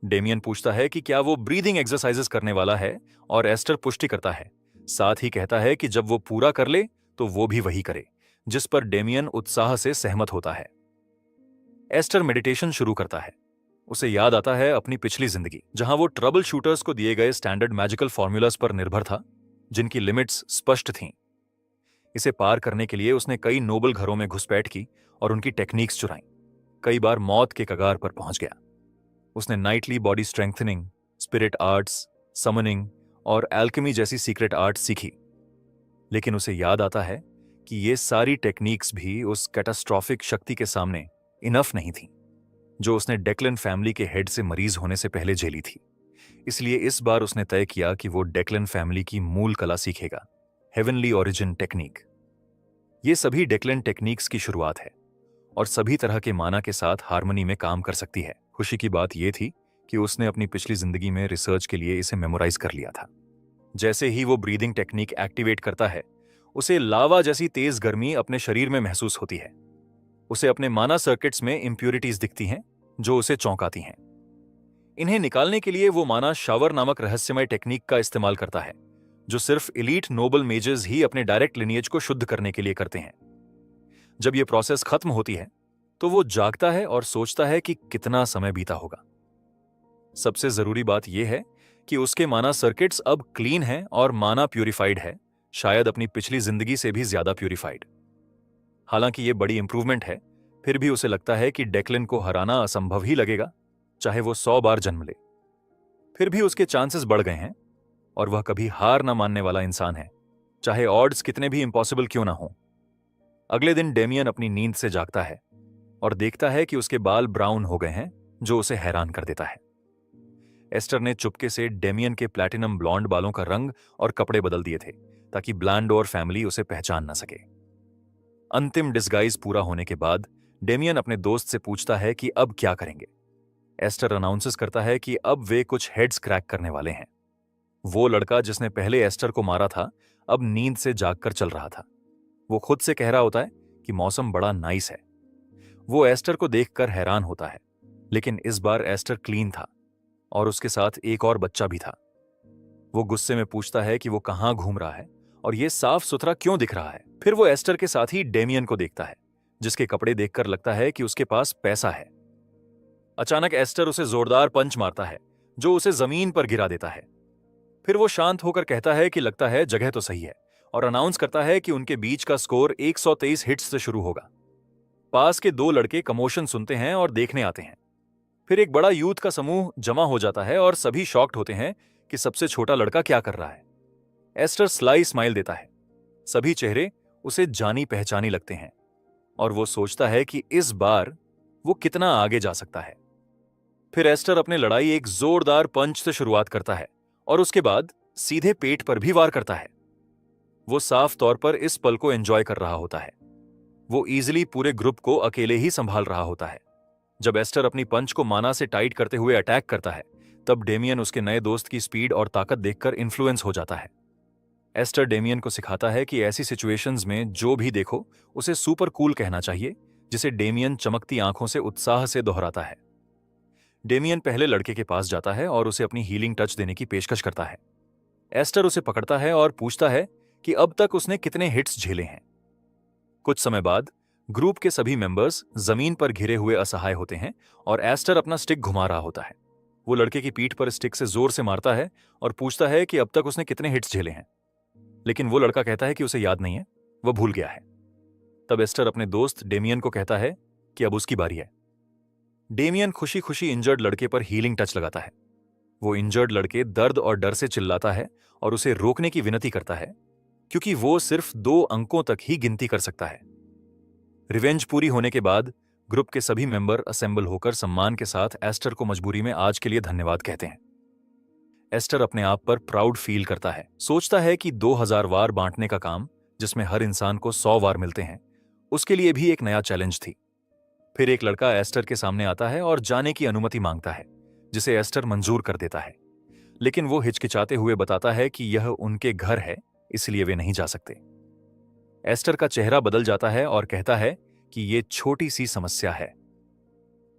डेमियन पूछता है कि क्या वो ब्रीदिंग एक्सरसाइजेस करने वाला है और एस्टर पुष्टि करता है। साथ ही कहता है कि जब वो पूरा कर ले तो वो भी वही करे, जिस पर डेमियन उत्साह से सहमत होता है। एस्टर मेडिटेशन शुरू करता है। उसे याद आता है अपनी पिछली जिंदगी, जहां वो ट्रबल शूटर्स को दिए गए स्टैंडर्ड मैजिकल फॉर्मूलाज पर निर्भर था, जिनकी लिमिट्स स्पष्ट थीं। इसे पार करने के लिए उसने कई नोबल घरों में घुसपैठ की और उनकी टेक्निक्स चुराई। कई बार मौत के कगार पर पहुंच गया। उसने Knightley body strengthening, spirit arts, summoning और एल्केमी जैसी सीक्रेट आर्ट्स सीखी। लेकिन उसे याद आता है कि ये सारी टेक्निक्स भी उस कैटास्ट्रॉफिक शक्ति के सामने इनफ नहीं थी, जो उसने डेक्लन फैमिली के हेड से मरीज होने से पहले झेली थी। इसलिए इस बार उसने तय किया कि वो डेक्लन फैमिली की मूल कला सीखेगा, हेवनली ओरिजिन टेक्निक। ये सभी डेक्लन टेक्निक्स की शुरुआत है और सभी तरह के माना के साथ हार्मनी में काम कर सकती है। खुशी की बात यह थी कि उसने अपनी पिछली जिंदगी में रिसर्च के लिए इसे मेमोराइज कर लिया था। जैसे ही वो ब्रीदिंग टेक्निक एक्टिवेट करता है, उसे लावा जैसी तेज गर्मी अपने शरीर में महसूस होती है। उसे अपने माना सर्किट्स में इंप्यूरिटीज दिखती हैं, जो उसे चौंकाती हैं। इन्हें निकालने के लिए वो माना शावर नामक रहस्यमय टेक्निक का इस्तेमाल करता है, जो सिर्फ एलीट नोबल मेजर्स ही अपने डायरेक्ट लिनिएज को शुद्ध करने के लिए करते हैं। जब यह प्रोसेस खत्म होती है तो वो जागता है और सोचता है कि कितना समय बीता होगा। सबसे जरूरी बात यह है कि उसके माना सर्किट्स अब क्लीन हैं और माना प्यूरिफाइड है, शायद अपनी पिछली जिंदगी से भी ज्यादा प्यूरिफाइड। हालांकि यह बड़ी इंप्रूवमेंट है, फिर भी उसे लगता है कि डेक्लन को हराना असंभव ही लगेगा, चाहे वो 100 बार जन्म ले। फिर भी उसके चांसेस बढ़ गए हैं और वह कभी हार ना मानने वाला इंसान है, चाहे ऑड्स कितने भी इम्पॉसिबल क्यों ना हो। अगले दिन डेमियन अपनी नींद से जागता है और देखता है कि उसके बाल ब्राउन हो गए हैं, जो उसे हैरान कर देता है। एस्टर ने चुपके से डेमियन के प्लैटिनम ब्लॉन्ड बालों का रंग और कपड़े बदल दिए थे, ताकि ब्लैंडोर फैमिली उसे पहचान न सके। अंतिम डिस्गाइज पूरा होने के बाद डेमियन अपने दोस्त से पूछता है कि अब क्या करेंगे। एस्टर अनाउंसेस करता है कि अब वे कुछ हेड्स क्रैक करने वाले हैं। वो लड़का जिसने पहले एस्टर को मारा था, अब नींद से जागकर चल रहा था। वो खुद से कह रहा होता है कि मौसम बड़ा नाइस है। वो एस्टर को देखकर हैरान होता है, लेकिन इस बार एस्टर क्लीन था और उसके साथ एक और बच्चा भी था। वो गुस्से में पूछता है कि वो कहां घूम रहा है और ये साफ सुथरा क्यों दिख रहा है। फिर वो एस्टर के साथ ही डेमियन को देखता है, जिसके कपड़े देखकर लगता है कि उसके पास पैसा है। अचानक एस्टर उसे जोरदार पंच मारता है, जो उसे जमीन पर गिरा देता है। फिर वो शांत होकर कहता है कि लगता है जगह तो सही है, और अनाउंस करता है कि उनके बीच का स्कोर 123 हिट्स से शुरू होगा। पास के 2 लड़के कमोशन सुनते हैं और देखने आते हैं। फिर एक बड़ा यूथ का समूह जमा हो जाता है और सभी शॉक्ड होते हैं कि सबसे छोटा लड़का क्या कर रहा है। एस्टर स्लाई स्माइल देता है। सभी चेहरे उसे जानी पहचानी लगते हैं और वो सोचता है कि इस बार वो कितना आगे जा सकता है। फिर एस्टर अपनी लड़ाई एक जोरदार पंच से शुरुआत करता है और उसके बाद सीधे पेट पर भी वार करता है। वो साफ तौर पर इस पल को एंजॉय कर रहा होता है। वो इजीली पूरे ग्रुप को अकेले ही संभाल रहा होता है। जब एस्टर अपनी पंच को माना से टाइट करते हुए अटैक करता है, तब डेमियन उसके नए दोस्त की स्पीड और ताकत देखकर इन्फ्लुएंस हो जाता है। एस्टर डेमियन को सिखाता है कि ऐसी सिचुएशंस में जो भी देखो उसे सुपर कूल कहना चाहिए, जिसे डेमियन चमकती आंखों से उत्साह से दोहराता है। डेमियन पहले लड़के के पास जाता है और उसे अपनी हीलिंग टच देने की पेशकश करता है। एस्टर उसे पकड़ता है और पूछता है कि अब तक उसने कितने हिट्स झेले हैं। कुछ समय बाद ग्रुप के सभी मेंबर्स जमीन पर घिरे हुए असहाय होते हैं और एस्टर अपना स्टिक घुमा रहा होता है। वो लड़के की पीठ पर स्टिक से जोर से मारता है और पूछता है कि अब तक उसने कितने हिट्स झेले हैं, लेकिन वो लड़का कहता है कि उसे याद नहीं है, वह भूल गया है। तब एस्टर अपने दोस्त डेमियन को कहता है कि अब उसकी बारी है। डेमियन खुशी खुशी इंजर्ड लड़के पर हीलिंग टच लगाता है। वो इंजर्ड लड़के दर्द और डर से चिल्लाता है और उसे रोकने की विनती करता है, क्योंकि वो सिर्फ 2 अंकों तक ही गिनती कर सकता है। रिवेंज पूरी होने के बाद ग्रुप के सभी मेंबर असेंबल होकर सम्मान के साथ एस्टर को मजबूरी में आज के लिए धन्यवाद कहते हैं। एस्टर अपने आप पर प्राउड फील करता है, सोचता है कि 2000 वार बांटने का काम, जिसमें हर इंसान को 100 वार मिलते हैं, उसके लिए भी एक नया चैलेंज थी। फिर एक लड़का एस्टर के सामने आता है और जाने की अनुमति मांगता है, जिसे एस्टर मंजूर कर देता है, लेकिन वो हिचकिचाते हुए बताता है कि यह उनके घर है, इसलिए वे नहीं जा सकते। एस्टर का चेहरा बदल जाता है और कहता है कि ये छोटी सी समस्या है।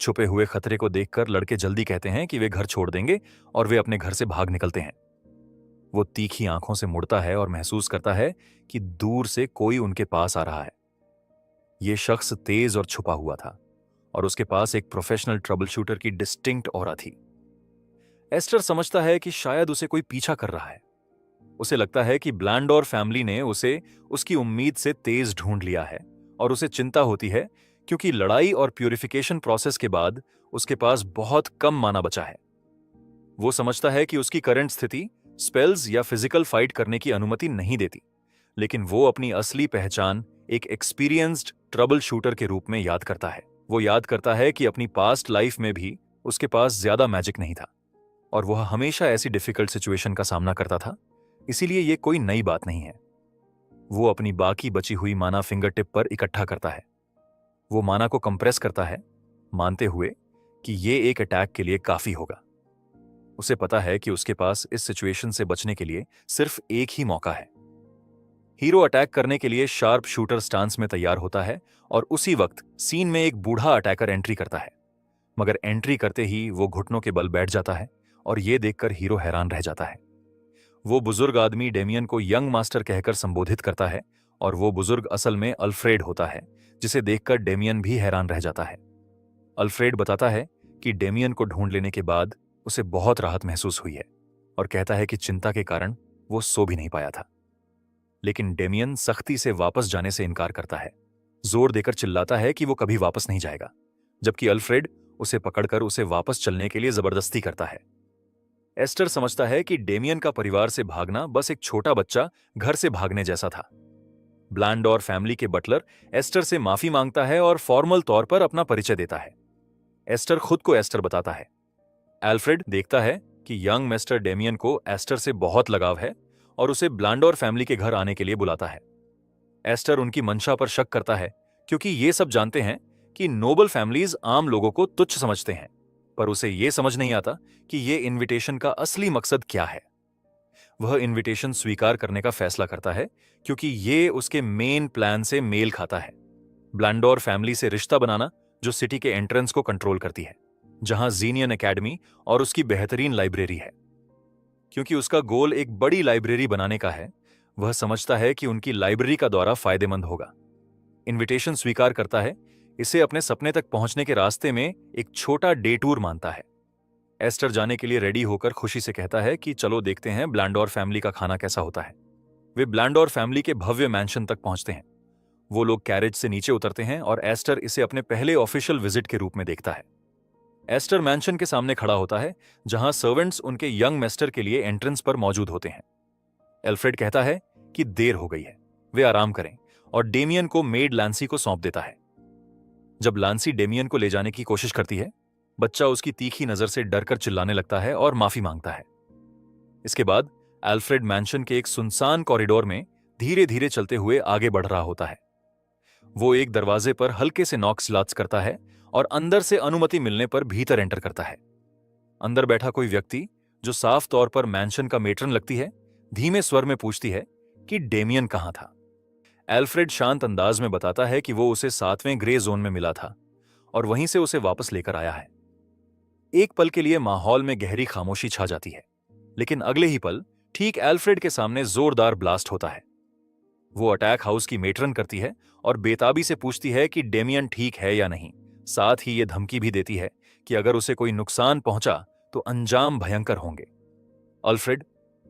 छुपे हुए खतरे को देखकर लड़के जल्दी कहते हैं कि वे घर छोड़ देंगे और वे अपने घर से भाग निकलते हैं। वो तीखी आंखों से मुड़ता है और महसूस करता है कि दूर से कोई उनके पास आ रहा है। ये शख्स तेज और छुपा हुआ था और उसके पास एक प्रोफेशनल ट्रबल शूटर की डिस्टिंक्ट ऑरा थी। एस्टर समझता है कि शायद उसे कोई पीछा कर रहा है। उसे लगता है कि ब्लैंडोर फैमिली ने उसे उसकी उम्मीद से तेज ढूंढ लिया है और उसे चिंता होती है क्योंकि लड़ाई और प्यूरिफिकेशन प्रोसेस के बाद उसके पास बहुत कम माना बचा है। वो समझता है कि उसकी करंट स्थिति स्पेल्स या फिजिकल फाइट करने की अनुमति नहीं देती, लेकिन वो अपनी असली पहचान एक एक्सपीरियंस्ड ट्रबल शूटर के रूप में याद करता है। वो याद करता है कि अपनी पास्ट लाइफ में भी उसके पास ज्यादा मैजिक नहीं था और वह हमेशा ऐसी डिफिकल्ट सिचुएशन का सामना करता था, इसीलिए ये कोई नई बात नहीं है। वो अपनी बाकी बची हुई माना फिंगर टिप पर इकट्ठा करता है। वो माना को कंप्रेस करता है, मानते हुए कि ये एक अटैक के लिए काफी होगा। उसे पता है कि उसके पास इस सिचुएशन से बचने के लिए सिर्फ एक ही मौका है। हीरो अटैक करने के लिए शार्प शूटर स्टांस में तैयार होता है और उसी वक्त सीन में एक बूढ़ा अटैकर एंट्री करता है, मगर एंट्री करते ही वो घुटनों के बल बैठ जाता है और ये देखकर हीरो हैरान रह जाता है। वो बुजुर्ग आदमी डेमियन को यंग मास्टर कहकर संबोधित करता है और वो बुजुर्ग असल में अल्फ्रेड होता है, जिसे देखकर डेमियन भी हैरान रह जाता है। अल्फ्रेड बताता है कि डेमियन को ढूंढ लेने के बाद उसे बहुत राहत महसूस हुई है और कहता है कि चिंता के कारण वो सो भी नहीं पाया था। लेकिन डेमियन सख्ती से वापस जाने से इनकार करता है, जोर देकर चिल्लाता है कि वो कभी वापस नहीं जाएगा, जबकि अल्फ्रेड उसे पकड़कर उसे वापस चलने के लिए जबरदस्ती करता है। एस्टर समझता है कि डेमियन का परिवार से भागना बस एक छोटा बच्चा घर से भागने जैसा था। ब्लैंडोर फैमिली के बटलर एस्टर से माफी मांगता है और फॉर्मल तौर पर अपना परिचय देता है। एस्टर खुद को एस्टर बताता है। एल्फ्रेड देखता है कि यंग मिस्टर डेमियन को एस्टर से बहुत लगाव है और उसे ब्लैंडोर फैमिली के घर आने के लिए बुलाता है। एस्टर उनकी मंशा पर शक करता है क्योंकि ये सब जानते हैं कि नोबल फैमिलीज आम लोगों को तुच्छ समझते हैं, पर उसे यह समझ नहीं आता कि ये इनविटेशन का असली मकसद क्या है। वह इनविटेशन स्वीकार करने का फैसला करता है क्योंकि ये उसके मेन प्लान से मेल खाता है। ब्लैंडोर फैमिली से रिश्ता बनाना, जो सिटी के एंट्रेंस को कंट्रोल करती है, जहां जीनियन एकेडमी और उसकी बेहतरीन लाइब्रेरी है। क्योंकि उसका गोल एक बड़ी लाइब्रेरी बनाने का है, वह समझता है कि उनकी लाइब्रेरी का दौरा फायदेमंद होगा। इनविटेशन स्वीकार करता है, इसे अपने सपने तक पहुंचने के रास्ते में एक छोटा डे टूर मानता है। एस्टर जाने के लिए रेडी होकर खुशी से कहता है कि चलो देखते हैं ब्लैंडोर फैमिली का खाना कैसा होता है। वे ब्लैंडोर फैमिली के भव्य मैंशन तक पहुंचते हैं। वो लोग कैरेज से नीचे उतरते हैं और एस्टर इसे अपने पहले ऑफिशियल विजिट के रूप में देखता है। एस्टर मैंशन के सामने खड़ा होता है, जहां सर्वेंट्स उनके यंग मेस्टर के लिए एंट्रेंस पर मौजूद होते हैं। एल्फ्रेड कहता है कि देर हो गई है, वे आराम करें, और डेमियन को मेड लांसी को सौंप देता है। जब लांसी डेमियन को ले जाने की कोशिश करती है, बच्चा उसकी तीखी नजर से डरकर चिल्लाने लगता है और माफी मांगता है। इसके बाद एल्फ्रेड मैंशन के एक सुनसान कॉरिडोर में धीरे धीरे चलते हुए आगे बढ़ रहा होता है। वो एक दरवाजे पर हल्के से नॉक स्लाट्स करता है और अंदर से अनुमति मिलने पर भीतर एंटर करता है। अंदर बैठा कोई व्यक्ति, जो साफ तौर पर मैंशन का मेट्रन लगती है, धीमे स्वर में पूछती है कि डेमियन कहां था। एल्फ्रेड शांत अंदाज में बताता है कि वो उसे 7वें ग्रे जोन में मिला था और वहीं से उसे वापस लेकर आया है। एक पल के लिए माहौल में गहरी खामोशी छा जाती है, लेकिन अगले ही पल ठीक एल्फ्रेड के सामने जोरदार ब्लास्ट होता है। वो अटैक हाउस की मेट्रन करती है और बेताबी से पूछती है कि डेमियन ठीक है या नहीं। साथ ही ये धमकी भी देती है कि अगर उसे कोई नुकसान पहुंचा तो अंजाम भयंकर होंगे। अल्फ्रेड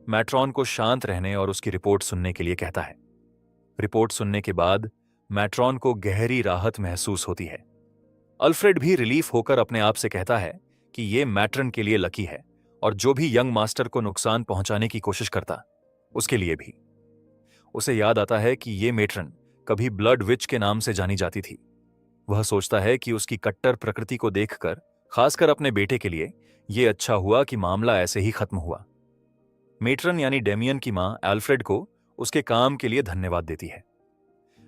मैट्रॉन को शांत रहने और उसकी रिपोर्ट सुनने के लिए कहता है। रिपोर्ट सुनने के बाद मैट्रॉन को गहरी राहत महसूस होती है। अल्फ्रेड भी रिलीफ होकर अपने आप से कहता है कि ये मैट्रन के लिए लकी है और जो भी यंग मास्टर को नुकसान पहुंचाने की कोशिश करता, उसके लिए भी। उसे याद आता है कि ये मेट्रन कभी ब्लड विच के नाम से जानी जाती थी। वह सोचता है कि उसकी कट्टर प्रकृति को देखकर, खासकर अपने बेटे के लिए, यह अच्छा हुआ कि मामला ऐसे ही खत्म हुआ। मेट्रन यानी डेमियन की मां एल्फ्रेड को उसके काम के लिए धन्यवाद देती है।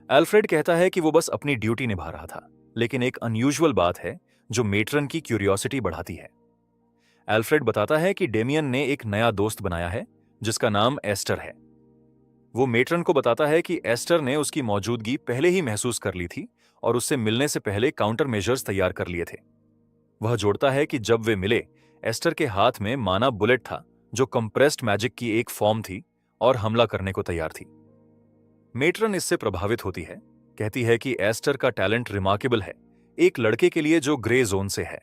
एल्फ्रेड कहता है कि वो बस अपनी ड्यूटी निभा रहा था, लेकिन एक अनयूजुअल बात है जो मेट्रन की क्यूरियोसिटी बढ़ाती है। एल्फ्रेड बताता है कि डेमियन ने एक नया दोस्त बनाया है जिसका नाम एस्टर है। वो मेट्रन को बताता है कि एस्टर ने उसकी मौजूदगी पहले ही महसूस कर ली थी और उससे मिलने से पहले काउंटर मेजर्स तैयार कर लिए थे। वह जोड़ता है कि जब वे मिले, एस्टर के हाथ में माना बुलेट था, जो कंप्रेस्ड मैजिक की एक फॉर्म थी और हमला करने को तैयार थी। मेट्रन इससे प्रभावित होती है, कहती है कि एस्टर का टैलेंट रिमार्केबल है, एक लड़के के लिए जो ग्रे जोन से है।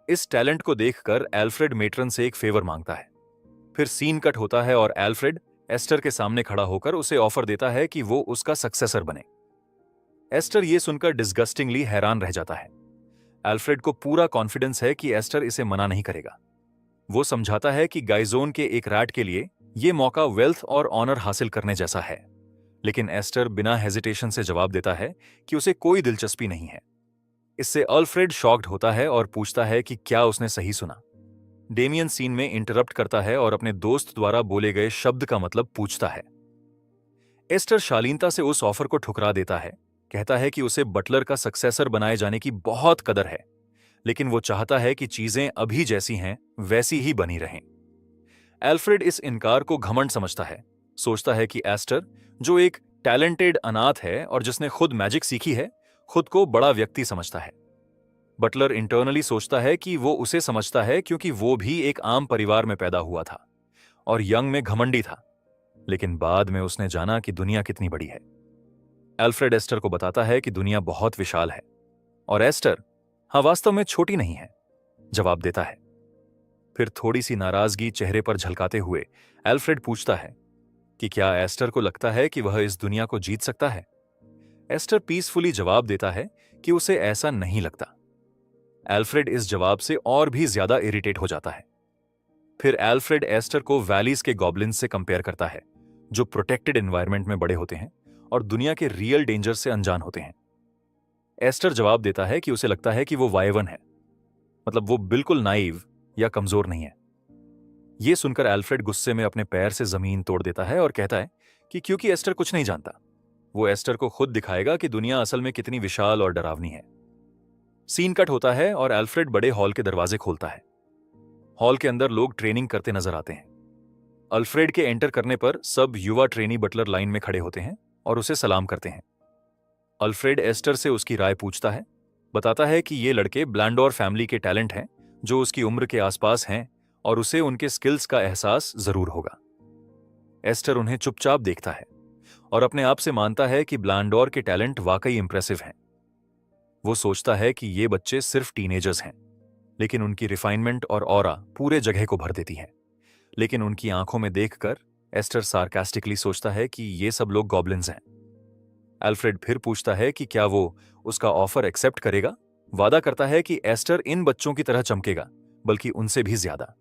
इस टैलेंट को देखकर एल्फ्रेड मेट्रन से एक फेवर मांगता है। फिर सीन कट होता है और एल्फ्रेड एस्टर के सामने खड़ा होकर उसे ऑफर देता है कि वो उसका सक्सेसर बने। एस्टर ये सुनकर डिस्गस्टिंगली हैरान रह जाता है। एल्फ्रेड को पूरा कॉन्फिडेंस है कि एस्टर इसे मना नहीं करेगा। वो समझाता है कि गाइजोन के एक रैट के लिए ये मौका वेल्थ और ऑनर हासिल करने जैसा है, लेकिन एस्टर बिना हेजिटेशन से जवाब देता है कि उसे कोई दिलचस्पी नहीं है। इससे अल्फ्रेड शॉक्ड होता है और पूछता है कि क्या उसने सही सुना। डेमियन सीन में इंटरप्ट करता है और अपने दोस्त द्वारा बोले गए शब्द का मतलब पूछता है। एस्टर शालीनता से उस ऑफर को ठुकरा देता है, कहता है कि उसे बटलर का सक्सेसर बनाए जाने की बहुत कदर है, लेकिन वो चाहता है कि चीजें अभी जैसी हैं वैसी ही बनी रहें। एल्फ्रेड इस इनकार को घमंड समझता है, सोचता है कि एस्टर, जो एक टैलेंटेड अनाथ है और जिसने खुद मैजिक सीखी है, खुद को बड़ा व्यक्ति समझता है। बटलर इंटरनली सोचता है कि वो उसे समझता है क्योंकि वो भी एक आम परिवार में पैदा हुआ था और यंग में घमंडी था, लेकिन बाद में उसने जाना कि दुनिया कितनी बड़ी है। एल्फ्रेड एस्टर को बताता है कि दुनिया बहुत विशाल है और एस्टर, हाँ, वास्तव में छोटी नहीं है, जवाब देता है। फिर थोड़ी सी नाराजगी चेहरे पर झलकाते हुए एल्फ्रेड पूछता है कि क्या एस्टर को लगता है कि वह इस दुनिया को जीत सकता है। एस्टर पीसफुली जवाब देता है कि उसे ऐसा नहीं लगता। एल्फ्रेड इस जवाब से और भी ज्यादा इरिटेट हो जाता है। फिर एल्फ्रेड एस्टर को वैलीज के गॉब्लिन्स से कंपेयर करता है, जो प्रोटेक्टेड एनवायरनमेंट में बड़े होते हैं और दुनिया के रियल डेंजर से अनजान होते हैं। एस्टर जवाब देता है कि उसे लगता है कि वो वाइवन है, मतलब वो बिल्कुल नाइव या कमजोर नहीं है। यह सुनकर एल्फ्रेड गुस्से में अपने पैर से जमीन तोड़ देता है और कहता है कि क्योंकि एस्टर कुछ नहीं जानता, वो एस्टर को खुद दिखाएगा कि दुनिया असल में कितनी विशाल और डरावनी है। सीन कट होता है और एल्फ्रेड बड़े हॉल के दरवाजे खोलता है। हॉल के अंदर लोग ट्रेनिंग करते नजर आते हैं। अल्फ्रेड के एंटर करने पर सब युवा ट्रेनी बटलर लाइन में खड़े होते हैं और उसे सलाम करते हैं। अल्फ्रेड एस्टर से उसकी राय पूछता है, बताता है कि ये लड़के ब्लैंडोर फैमिली के टैलेंट हैं, जो उसकी उम्र के आसपास हैं और उसे उनके स्किल्स का एहसास जरूर होगा। एस्टर उन्हें चुपचाप देखता है और अपने आप से मानता है कि ब्लैंडोर के टैलेंट वाकई इंप्रेसिव हैं। वो सोचता है कि ये बच्चे सिर्फ टीनेजर्स हैं, लेकिन उनकी रिफाइनमेंट और ऑरा पूरे जगह को भर देती है। लेकिन उनकी आंखों में देखकर एस्टर सार्कास्टिकली सोचता है कि ये सब लोग गॉब्लिन्स हैं। एल्फ्रेड फिर पूछता है कि क्या वो उसका ऑफर एक्सेप्ट करेगा। वादा करता है कि एस्टर इन बच्चों की तरह चमकेगा, बल्कि उनसे भी ज्यादा।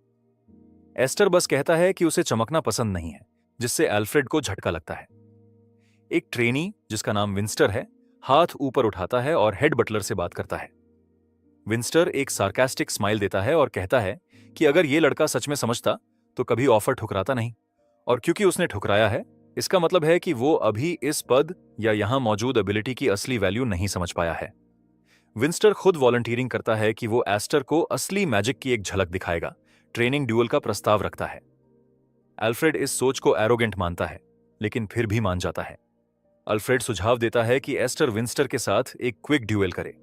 एस्टर बस कहता है कि उसे चमकना पसंद नहीं है, जिससे एल्फ्रेड को झटका लगता है। एक ट्रेनी जिसका नाम विंस्टर है, हाथ ऊपर उठाता है और हेड बटलर से बात करता है। विंस्टर एक सार्कास्टिक स्माइल देता है और कहता है कि अगर ये लड़का सच में समझता तो कभी ऑफर ठुकराता नहीं, और क्योंकि उसने ठुकराया है, इसका मतलब है कि वो अभी इस पद या यहां मौजूद एबिलिटी की असली वैल्यू नहीं समझ पाया है। विंस्टर खुद वॉलंटियरिंग करता है कि वो एस्टर को असली मैजिक की एक झलक दिखाएगा, ट्रेनिंग ड्यूअल का प्रस्ताव रखता है। एल्फ्रेड इस सोच को एरोगेंट मानता है, लेकिन फिर भी मान जाता है। अल्फ्रेड सुझाव देता है कि एस्टर विंस्टर के साथ एक क्विक ड्यूएल करे।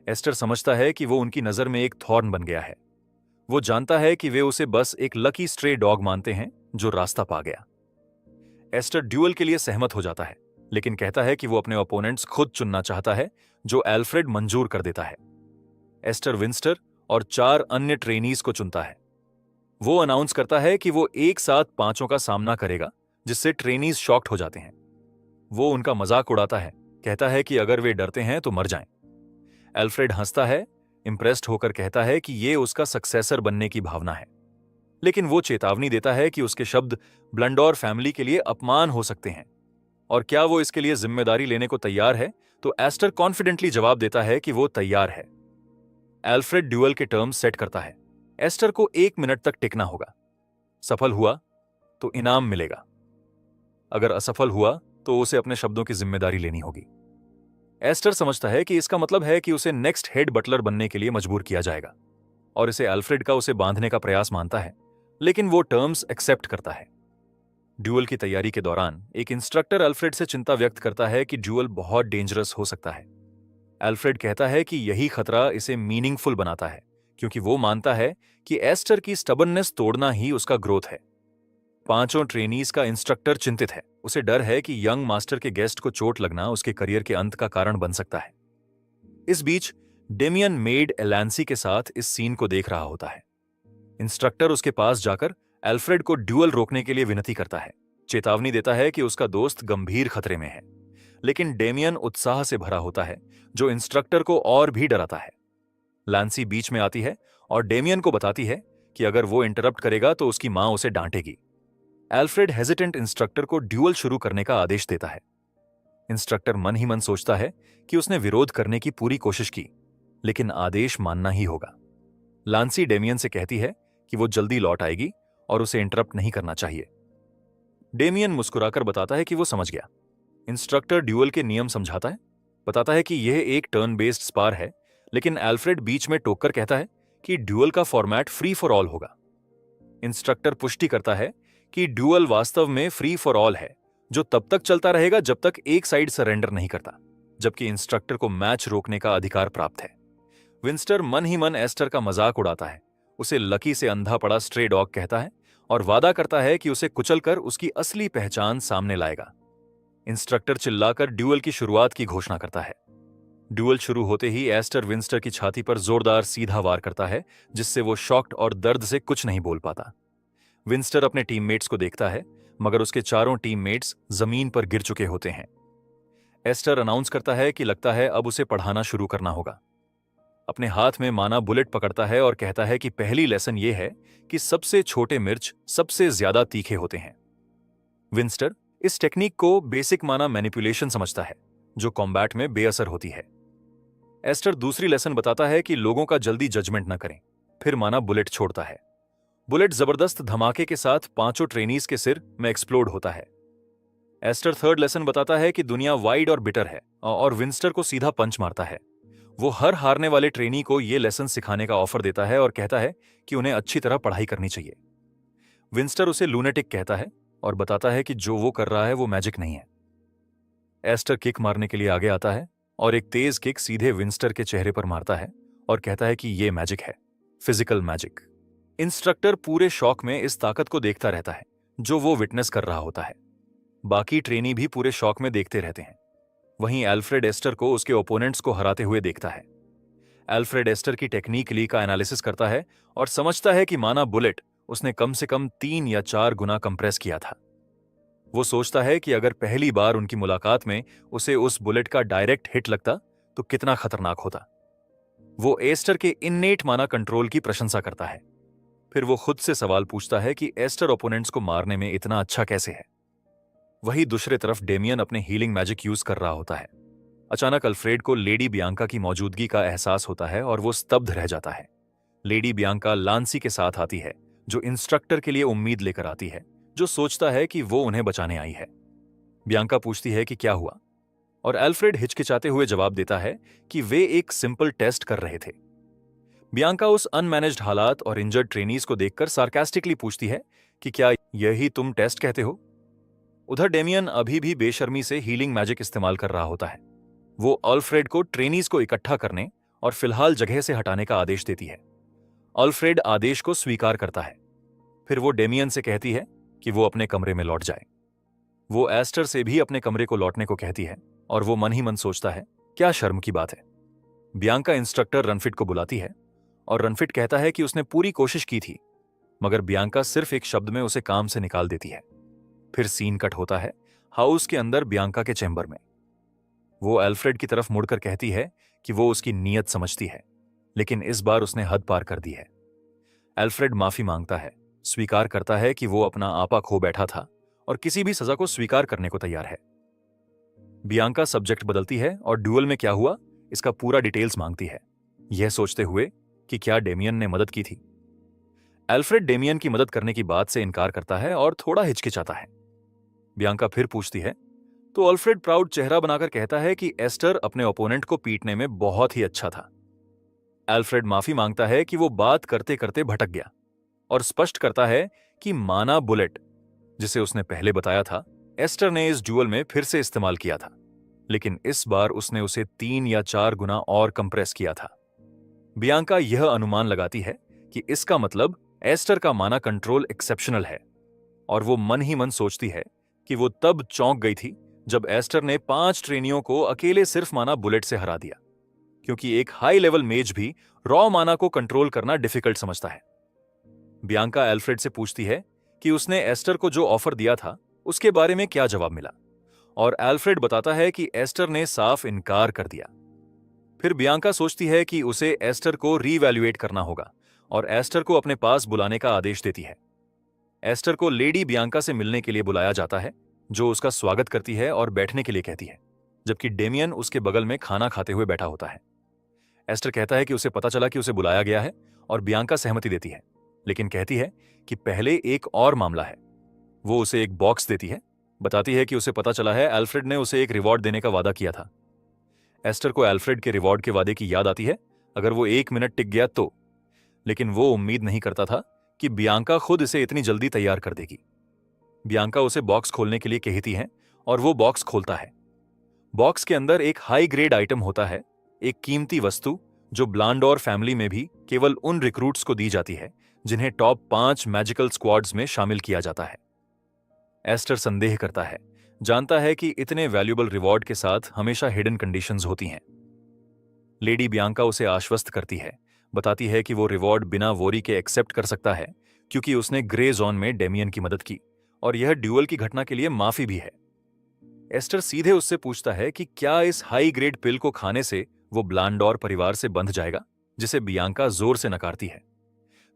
एस्टर समझता है कि वो उनकी नजर में एक थॉर्न बन गया है। वो जानता है कि वे उसे बस एक लकी स्ट्रे डॉग मानते हैं जो रास्ता पा गया। एस्टर ड्यूएल के लिए सहमत हो जाता है, लेकिन कहता है कि वो अपने ओपोनेंट्स खुद चुनना चाहता है, जो एल्फ्रेड मंजूर कर देता है। एस्टर विंस्टर और 4 अन्य ट्रेनीज को चुनता है। वो अनाउंस करता है कि वो एक साथ 5 का सामना करेगा, जिससे ट्रेनीज शॉक्ड हो जाते हैं। वो उनका मजाक उड़ाता है, कहता है कि अगर वे डरते हैं तो मर जाएं। एल्फ्रेड हंसता है, इंप्रेस्ड होकर कहता है कि ये उसका सक्सेसर बनने की भावना है, लेकिन वो चेतावनी देता है कि उसके शब्द ब्लैंडोर फैमिली के लिए अपमान हो सकते हैं और क्या वो इसके लिए जिम्मेदारी लेने को तैयार है। तो एस्टर कॉन्फिडेंटली जवाब देता है कि वो तैयार है। एल्फ्रेड ड्यूअल के टर्म्स सेट करता है। एस्टर को 1 मिनट तक टिकना होगा। सफल हुआ तो इनाम मिलेगा, अगर असफल हुआ तो उसे अपने शब्दों की जिम्मेदारी लेनी होगी। एस्टर समझता है कि इसका मतलब है कि उसे नेक्स्ट हेड बटलर बनने के लिए मजबूर किया जाएगा, और इसे एल्फ्रेड का उसे बांधने का प्रयास मानता है, लेकिन वो टर्म्स एक्सेप्ट करता है। ड्यूअल की तैयारी के दौरान एक इंस्ट्रक्टर एल्फ्रेड से चिंता व्यक्त करता है कि ड्यूअल बहुत डेंजरस हो सकता है। एल्फ्रेड कहता है कि यही खतरा इसे मीनिंगफुल बनाता है, क्योंकि वो मानता है कि एस्टर की स्टबर्ननेस तोड़ना ही उसका ग्रोथ है। पांचों ट्रेनीज का इंस्ट्रक्टर चिंतित है। उसे डर है कि यंग मास्टर के गेस्ट को चोट लगना उसके करियर के अंत का कारण बन सकता है। इस बीच डेमियन मेड एलांसी के साथ इस सीन को देख रहा होता है। इंस्ट्रक्टर उसके पास जाकर एल्फ्रेड को ड्यूअल रोकने के लिए विनती करता है, चेतावनी देता है कि उसका दोस्त गंभीर खतरे में है। लेकिन डेमियन उत्साह से भरा होता है, जो इंस्ट्रक्टर को और भी डराता है। लांसी बीच में आती है और डेमियन को बताती है कि अगर वो इंटरप्ट करेगा तो उसकी मां उसे डांटेगी। एल्फ्रेड हेजिटेंट इंस्ट्रक्टर को ड्यूअल शुरू करने का आदेश देता है। इंस्ट्रक्टर मन ही मन सोचता है कि उसने विरोध करने की पूरी कोशिश की, लेकिन आदेश मानना ही होगा। लांसी डेमियन से कहती है कि वो जल्दी लौट आएगी और उसे इंटरप्ट नहीं करना चाहिए। डेमियन मुस्कुराकर बताता है कि वो समझ गया। इंस्ट्रक्टर ड्यूअल के नियम समझाता है, बताता है कि यह एक टर्न बेस्ड स्पार है, लेकिन एल्फ्रेड बीच में टोककर कहता है कि ड्यूअल का फॉर्मेट फ्री फॉर ऑल होगा। इंस्ट्रक्टर पुष्टि करता है कि ड्यूअल वास्तव में फ्री फॉर ऑल है, जो तब तक चलता रहेगा जब तक एक साइड सरेंडर नहीं करता, जबकि इंस्ट्रक्टर को मैच रोकने का अधिकार प्राप्त है। विंस्टर मन ही मन एस्टर का मजाक उड़ाता है, उसे लकी से अंधा पड़ा स्ट्रे डॉग कहता है और वादा करता है कि उसे कुचलकर उसकी असली पहचान सामने लाएगा। इंस्ट्रक्टर चिल्लाकर ड्यूअल की शुरुआत की घोषणा करता है। ड्यूअल शुरू होते ही एस्टर विंस्टर की छाती पर जोरदार सीधा वार करता है, जिससे वो शॉक्ड और दर्द से कुछ नहीं बोल पाता। विंस्टर अपने टीममेट्स को देखता है, मगर उसके चारों टीममेट्स जमीन पर गिर चुके होते हैं। एस्टर अनाउंस करता है कि लगता है अब उसे पढ़ाना शुरू करना होगा। अपने हाथ में माना बुलेट पकड़ता है और कहता है कि पहली लेसन यह है कि सबसे छोटे मिर्च सबसे ज्यादा तीखे होते हैं। विंस्टर इस टेक्निक को बेसिक माना मैनिपुलेशन समझता है, जो कॉम्बैट में बेअसर होती है। एस्टर दूसरी लेसन बताता है कि लोगों का जल्दी जजमेंट न करें। फिर माना बुलेट छोड़ता है। बुलेट जबरदस्त धमाके के साथ पांचों ट्रेनीज के सिर में एक्सप्लोड होता है। एस्टर थर्ड लेसन बताता है कि दुनिया वाइड और बिटर है और विंस्टर को सीधा पंच मारता है। वो हर हारने वाले ट्रेनी को ये लेसन सिखाने का ऑफर देता है और कहता है कि उन्हें अच्छी तरह पढ़ाई करनी चाहिए। विंस्टर उसे लूनेटिक कहता है और बताता है कि जो वो कर रहा है वो मैजिक नहीं है। एस्टर किक मारने के लिए आगे आता है और एक तेज किक सीधे विंस्टर के चेहरे पर मारता है और कहता है कि ये मैजिक है, फिजिकल मैजिक। इंस्ट्रक्टर पूरे शॉक में इस ताकत को देखता रहता है जो वो विटनेस कर रहा होता है। बाकी ट्रेनी भी पूरे शॉक में देखते रहते हैं। वहीं एल्फ्रेड एस्टर को उसके ओपोनेंट्स को हराते हुए देखता है। एल्फ्रेड एस्टर की टेक्निकली का एनालिसिस करता है और समझता है कि माना बुलेट उसने कम से कम 3 या 4 गुना कंप्रेस किया था। वो सोचता है कि अगर पहली बार उनकी मुलाकात में उसे उस बुलेट का डायरेक्ट हिट लगता तो कितना खतरनाक होता। वो एस्टर के इन्नेट माना कंट्रोल की प्रशंसा करता है। फिर वो खुद से सवाल पूछता है कि एस्टर ओपोनेंट्स को मारने में इतना अच्छा कैसे है। वहीं दूसरी तरफ डेमियन अपने हीलिंग मैजिक यूज कर रहा होता है। अचानक अल्फ्रेड को लेडी बियांका की मौजूदगी का एहसास होता है और वो स्तब्ध रह जाता है। लेडी बियांका लांसी के साथ आती है, जो इंस्ट्रक्टर के लिए उम्मीद लेकर आती है, जो सोचता है कि वो उन्हें बचाने आई है। बियांका पूछती है कि क्या हुआ, और एल्फ्रेड हिचकिचाते हुए जवाब देता है कि वे एक सिंपल टेस्ट कर रहे थे। बियांका उस अनमैनेज्ड हालात और इंजर्ड ट्रेनीज को देखकर सार्कास्टिकली पूछती है कि क्या यही तुम टेस्ट कहते हो। उधर डेमियन अभी भी बेशर्मी से हीलिंग मैजिक इस्तेमाल कर रहा होता है। वो अल्फ्रेड को ट्रेनीज को इकट्ठा करने और फिलहाल जगह से हटाने का आदेश देती है। अल्फ्रेड आदेश को स्वीकार करता है। फिर वो डेमियन से कहती है कि वो अपने कमरे में लौट जाए। वो एस्टर से भी अपने कमरे को लौटने को कहती है और वो मन ही मन सोचता है, क्या शर्म की बात है। बियांका इंस्ट्रक्टर रनफिट को बुलाती है और रनफिट कहता है कि उसने पूरी कोशिश की थी, मगर बियांका सिर्फ एक शब्द में उसे काम से निकाल देती है। फिर सीन कट होता है हाउस के अंदर बियांका के चैम्बर में। वो एल्फ्रेड की तरफ मुड़कर कहती है कि वो उसकी नीयत समझती है, लेकिन इस बार उसने हद पार कर दी है। एल्फ्रेड माफी मांगता है, स्वीकार करता है कि वो अपना आपा खो बैठा था और किसी भी सजा को स्वीकार करने को तैयार है। बियांका सब्जेक्ट बदलती है और ड्यूअल में क्या हुआ इसका पूरा डिटेल्स मांगती है, यह सोचते हुए कि क्या डेमियन ने मदद की थी। एल्फ्रेड डेमियन की मदद करने की बात से इनकार करता है और थोड़ा हिचकिचाता है। बियांका फिर पूछती है तो अल्फ्रेड प्राउड चेहरा बनाकर कहता है कि एस्टर अपने ओपोनेंट को पीटने में बहुत ही अच्छा था। एल्फ्रेड माफी मांगता है कि वो बात करते करते भटक गया और स्पष्ट करता है कि माना बुलेट, जिसे उसने पहले बताया था, एस्टर ने इस ड्यूअल में फिर से इस्तेमाल किया था, लेकिन इस बार उसने उसे 3 या 4 गुना और कंप्रेस किया था। बियांका यह अनुमान लगाती है कि इसका मतलब एस्टर का माना कंट्रोल एक्सेप्शनल है, और वो मन ही मन सोचती है कि वो तब चौंक गई थी जब एस्टर ने 5 ट्रेनियों को अकेले सिर्फ माना बुलेट से हरा दिया, क्योंकि एक हाई लेवल मेज भी रॉ माना को कंट्रोल करना डिफिकल्ट समझता है। बियांका एल्फ्रेड से पूछती है कि उसने एस्टर को जो ऑफर दिया था उसके बारे में क्या जवाब मिला, और एल्फ्रेड बताता है कि एस्टर ने साफ इनकार कर दिया। फिर बियांका सोचती है कि उसे एस्टर को रीवैल्यूएट करना होगा और एस्टर को अपने पास बुलाने का आदेश देती है। एस्टर को लेडी बियांका से मिलने के लिए बुलाया जाता है, जो उसका स्वागत करती है और बैठने के लिए कहती है, जबकि डेमियन उसके बगल में खाना खाते हुए बैठा होता है। एस्टर कहता है कि उसे पता चला कि उसे बुलाया गया है, और बियांका सहमति देती है, लेकिन कहती है कि पहले एक और मामला है। वो उसे एक बॉक्स देती है, बताती है कि उसे पता चला है एल्फ्रेड ने उसे एक रिवॉर्ड देने का वादा किया था। एस्टर को एल्फ्रेड के रिवॉर्ड के वादे की याद आती है अगर वो 1 मिनट टिक गया तो, लेकिन वो उम्मीद नहीं करता था कि बियांका खुद इसे इतनी जल्दी तैयार कर देगी। बियांका उसे बॉक्स खोलने के लिए कहती है और वो बॉक्स खोलता है। बॉक्स के अंदर एक हाई ग्रेड आइटम होता है, एक कीमती वस्तु जो ब्लांडोर फैमिली में भी केवल उन रिक्रूट्स को दी जाती है जिन्हें टॉप 5 मैजिकल स्क्वाड्स में शामिल किया जाता है। एस्टर संदेह करता है, जानता है कि इतने वैल्यूएबल रिवॉर्ड के साथ हमेशा हिडन कंडीशंस होती हैं। लेडी बियांका उसे आश्वस्त करती है, बताती है कि वो रिवॉर्ड बिना वोरी के एक्सेप्ट कर सकता है क्योंकि उसने ग्रे जोन में डेमियन की मदद की और यह ड्यूअल की घटना के लिए माफी भी है। एस्टर सीधे उससे पूछता है कि क्या इस हाई ग्रेड पिल को खाने से वो ब्लांडोर परिवार से बंध जाएगा, जिसे बियांका जोर से नकारती है।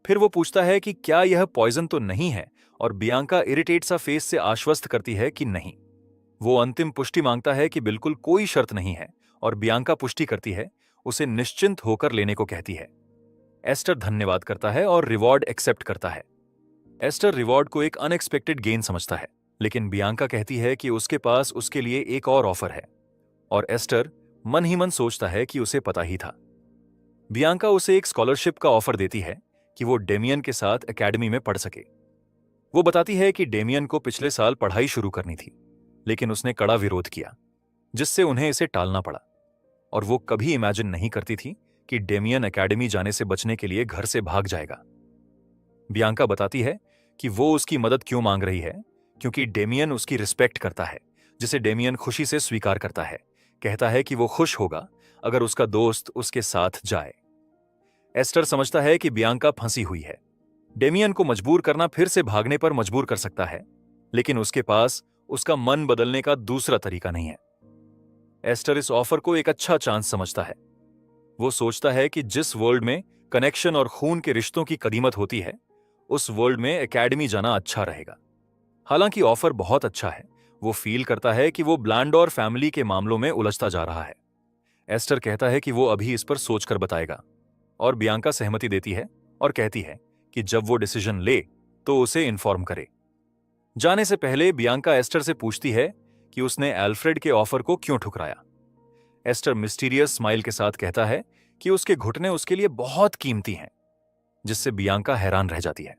फिर वो पूछता है कि क्या यह पॉइजन तो नहीं है, और बियांका इरिटेट सा फेस से आश्वस्त करती है कि नहीं। वो अंतिम पुष्टि मांगता है कि बिल्कुल कोई शर्त नहीं है, और बियांका पुष्टि करती है, उसे निश्चिंत होकर लेने को कहती है। एस्टर धन्यवाद करता है और रिवॉर्ड एक्सेप्ट करता है। एस्टर रिवॉर्ड को एक अनएक्सपेक्टेड गेन समझता है, लेकिन बियांका कहती है कि उसके पास उसके लिए एक और ऑफर है, और एस्टर मन ही मन सोचता है कि उसे पता ही था। बियांका उसे एक स्कॉलरशिप का ऑफर देती है कि वो डेमियन के साथ एकेडमी में पढ़ सके। वो बताती है कि डेमियन को पिछले साल पढ़ाई शुरू करनी थी, लेकिन उसने कड़ा विरोध किया, जिससे उन्हें इसे टालना पड़ा, और वो कभी इमेजिन नहीं करती थी कि डेमियन एकेडमी जाने से बचने के लिए घर से भाग जाएगा। बियांका बताती है कि वो उसकी मदद क्यों मांग रही है, क्योंकि डेमियन उसकी रिस्पेक्ट करता है, जिसे डेमियन खुशी से स्वीकार करता है। कहता है कि वो खुश होगा अगर उसका दोस्त उसके साथ जाए। एस्टर समझता है कि बियांका फंसी हुई है। डेमियन को मजबूर करना फिर से भागने पर मजबूर कर सकता है, लेकिन उसके पास उसका मन बदलने का दूसरा तरीका नहीं है। एस्टर इस ऑफर को एक अच्छा चांस समझता है। वो सोचता है कि जिस वर्ल्ड में कनेक्शन और खून के रिश्तों की कदीमत होती है, उस वर्ल्ड में एकेडमी जाना अच्छा रहेगा। हालांकि ऑफर बहुत अच्छा है, वो फील करता है कि वो ब्लांडोर फैमिली के मामलों में उलझता जा रहा है। एस्टर कहता है कि वो अभी इस पर सोचकर बताएगा, और बियांका सहमति देती है और कहती है कि जब वो डिसीजन ले तो उसे इन्फॉर्म करे। जाने से पहले बियांका एस्टर से पूछती है कि उसने एल्फ्रेड के ऑफर को क्यों ठुकराया। एस्टर मिस्टीरियस स्माइल के साथ कहता है कि उसके घुटने उसके लिए बहुत कीमती हैं, जिससे बियांका हैरान रह जाती है।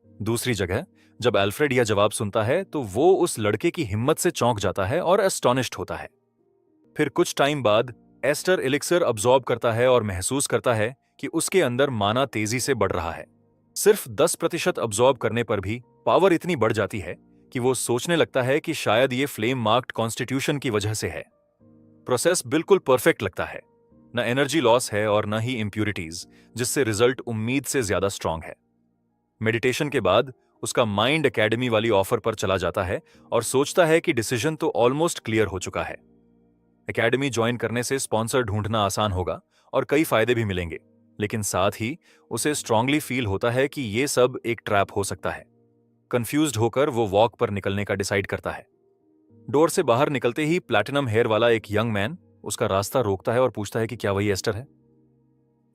दूसरी जगह जब एल्फ्रेड यह जवाब सुनता है तो वो उस लड़के की हिम्मत से चौंक जाता है और एस्टॉनिश्ड होता है। फिर कुछ टाइम बाद एस्टर एलिक्सर अब्सॉर्ब करता है और महसूस करता है कि उसके अंदर माना तेजी से बढ़ रहा है। सिर्फ 10% अब्सॉर्ब करने पर भी पावर इतनी बढ़ जाती है कि वो सोचने लगता है कि शायद ये फ्लेम मार्क्ड कॉन्स्टिट्यूशन की वजह से है। प्रोसेस बिल्कुल परफेक्ट लगता है, न एनर्जी लॉस है और न ही इंप्यूरिटीज, जिससे रिजल्ट उम्मीद से ज्यादा स्ट्रांग है। मेडिटेशन के बाद उसका माइंड एकेडमी वाली ऑफर पर चला जाता है और सोचता है कि डिसीजन तो ऑलमोस्ट क्लियर हो चुका है। एकेडमी ज्वाइन करने से स्पॉन्सर ढूंढना आसान होगा और कई फायदे भी मिलेंगे, लेकिन साथ ही उसे स्ट्रांगली फील होता है कि ये सब एक ट्रैप हो सकता है। कंफ्यूज्ड होकर वो वॉक पर निकलने का डिसाइड करता है। डोर से बाहर निकलते ही प्लैटिनम हेयर वाला एक यंग मैन उसका रास्ता रोकता है और पूछता है कि क्या वही एस्टर है।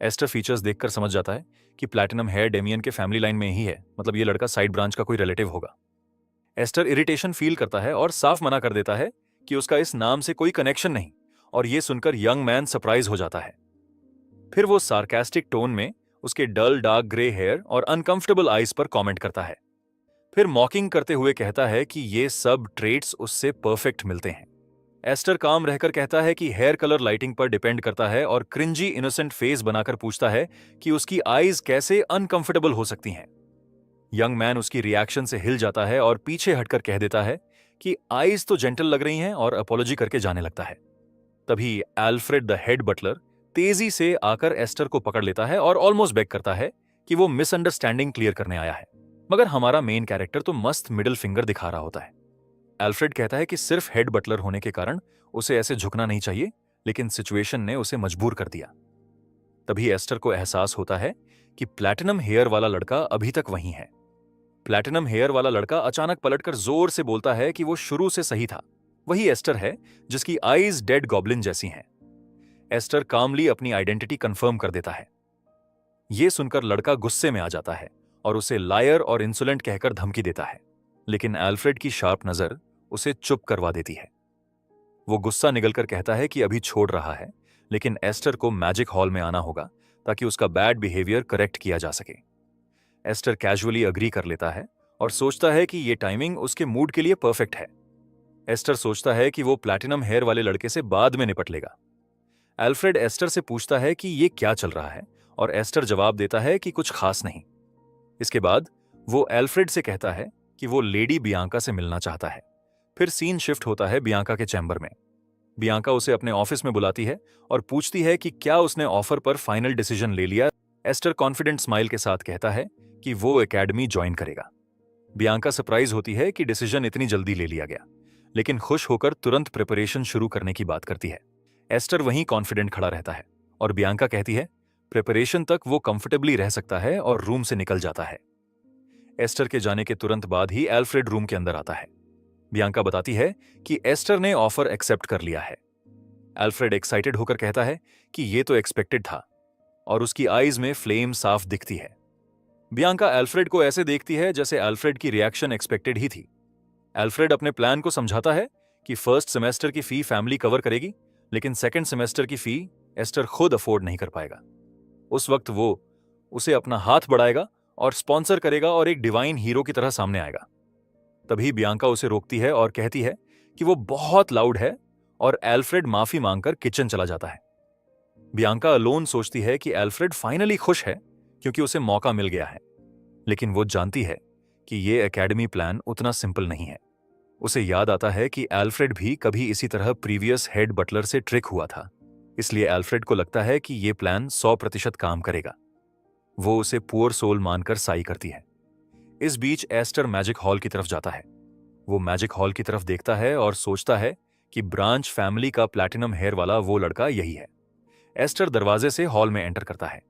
एस्टर फीचर्स देखकर समझ जाता है कि प्लैटिनम हेयर डेमियन के फैमिली लाइन में ही है, मतलब ये लड़का साइड ब्रांच का कोई रिलेटिव होगा। एस्टर इरिटेशन फील करता है और साफ मना कर देता है कि उसका इस नाम से कोई कनेक्शन नहीं, और ये सुनकर यंग मैन सरप्राइज हो जाता है। फिर वो सार्कास्टिक टोन में उसके डल डार्क ग्रे हेयर और अनकंफर्टेबल आईज पर कमेंट करता है। फिर मॉकिंग करते हुए कहता है कि ये सब ट्रेट्स उससे परफेक्ट मिलते हैं। एस्टर काम रहकर कहता है कि हेयर कलर लाइटिंग पर डिपेंड करता है और क्रिंजी इनोसेंट फेस बनाकर पूछता है कि उसकी आईज कैसे अनकंफर्टेबल हो सकती हैं। यंग मैन उसकी रिएक्शन से हिल जाता है और पीछे हटकर कह देता है कि आईज तो जेंटल लग रही हैं और अपॉलॉजी करके जाने लगता है। तभी एल्फ्रेड द हेड बटलर तेजी से आकर एस्टर को पकड़ लेता है और ऑलमोस्ट बेग करता है कि वो मिसअंडरस्टैंडिंग क्लियर करने आया है, मगर हमारा मेन कैरेक्टर तो मस्त मिडिल फिंगर दिखा रहा होता है। एल्फ्रेड कहता है कि सिर्फ हेड बटलर होने के कारण उसे ऐसे झुकना नहीं चाहिए, लेकिन सिचुएशन ने उसे मजबूर कर दिया। तभी एस्टर को एहसास होता है कि प्लैटिनम हेयर वाला लड़का अभी तक वहीं है। प्लैटिनम हेयर वाला लड़का अचानक पलटकर जोर से बोलता है कि वो शुरू से सही था, वही एस्टर है जिसकी आईज डेड गॉब्लिन जैसी हैं। एस्टर कामली अपनी आइडेंटिटी कंफर्म कर देता है। यह सुनकर लड़का गुस्से में आ जाता है और उसे लायर और इंसोलेंट कहकर धमकी देता है, लेकिन एल्फ्रेड की शार्प नजर उसे चुप करवा देती है। वो गुस्सा निगलकर कहता है कि अभी छोड़ रहा है, लेकिन एस्टर को मैजिक हॉल में आना होगा ताकि उसका बैड बिहेवियर करेक्ट किया जा सके। एस्टर कैजुअली अग्री कर लेता है और सोचता है कि ये टाइमिंग उसके मूड के लिए परफेक्ट है। एस्टर सोचता है कि वो प्लैटिनम हेयर वाले लड़के से बाद में निपट लेगा। एल्फ्रेड एस्टर से पूछता है कि ये क्या चल रहा है और एस्टर जवाब देता है कि कुछ खास नहीं। इसके बाद वो एल्फ्रेड से कहता है कि वो लेडी बियांका से मिलना चाहता है। फिर सीन शिफ्ट होता है बियांका के चैम्बर में। बियांका उसे अपने ऑफिस में बुलाती है और पूछती है कि क्या उसने ऑफर पर फाइनल डिसीजन ले लिया। एस्टर कॉन्फिडेंट स्माइल के साथ कहता है कि वो एकेडमी ज्वाइन करेगा। बियांका सरप्राइज होती है कि डिसीजन इतनी जल्दी ले लिया गया, लेकिन खुश होकर तुरंत प्रिपरेशन शुरू करने की बात करती है। एस्टर वहीं कॉन्फिडेंट खड़ा रहता है और बियांका कहती है प्रिपरेशन तक वो कंफर्टेबली रह सकता है और रूम से निकल जाता है। एस्टर के जाने के तुरंत बाद ही एल्फ्रेड रूम के अंदर आता है। बियांका बताती है कि एस्टर ने ऑफर एक्सेप्ट कर लिया है। एल्फ्रेड एक्साइटेड होकर कहता है कि ये तो एक्सपेक्टेड था और उसकी आईज में फ्लेम साफ दिखती है। बियांका एल्फ्रेड को ऐसे देखती है जैसे एल्फ्रेड की रिएक्शन एक्सपेक्टेड ही थी। एल्फ्रेड अपने प्लान को समझाता है कि फर्स्ट सेमेस्टर की फी फैमिली कवर करेगी, लेकिन सेकंड सेमेस्टर की फी एस्टर खुद अफोर्ड नहीं कर पाएगा। उस वक्त वो उसे अपना हाथ बढ़ाएगा और स्पॉन्सर करेगा और एक डिवाइन हीरो की तरह सामने आएगा। तभी बियांका उसे रोकती है और कहती है कि वो बहुत लाउड है और एल्फ्रेड माफी मांगकर किचन चला जाता है। बियांका अलोन सोचती है कि एल्फ्रेड फाइनली खुश है क्योंकि उसे मौका मिल गया है, लेकिन वो जानती है कि ये एकेडमी प्लान उतना सिंपल नहीं है। उसे याद आता है कि एल्फ्रेड भी कभी इसी तरह प्रीवियस हेड बटलर से ट्रिक हुआ था, इसलिए एल्फ्रेड को लगता है कि ये प्लान 100% काम करेगा। वो उसे पुअर सोल मानकर साई करती है। इस बीच एस्टर मैजिक हॉल की तरफ जाता है। वो मैजिक हॉल की तरफ देखता है और सोचता है कि ब्रांच फैमिली का प्लैटिनम हेयर वाला वो लड़का यही है। एस्टर दरवाजे से हॉल में एंटर करता है।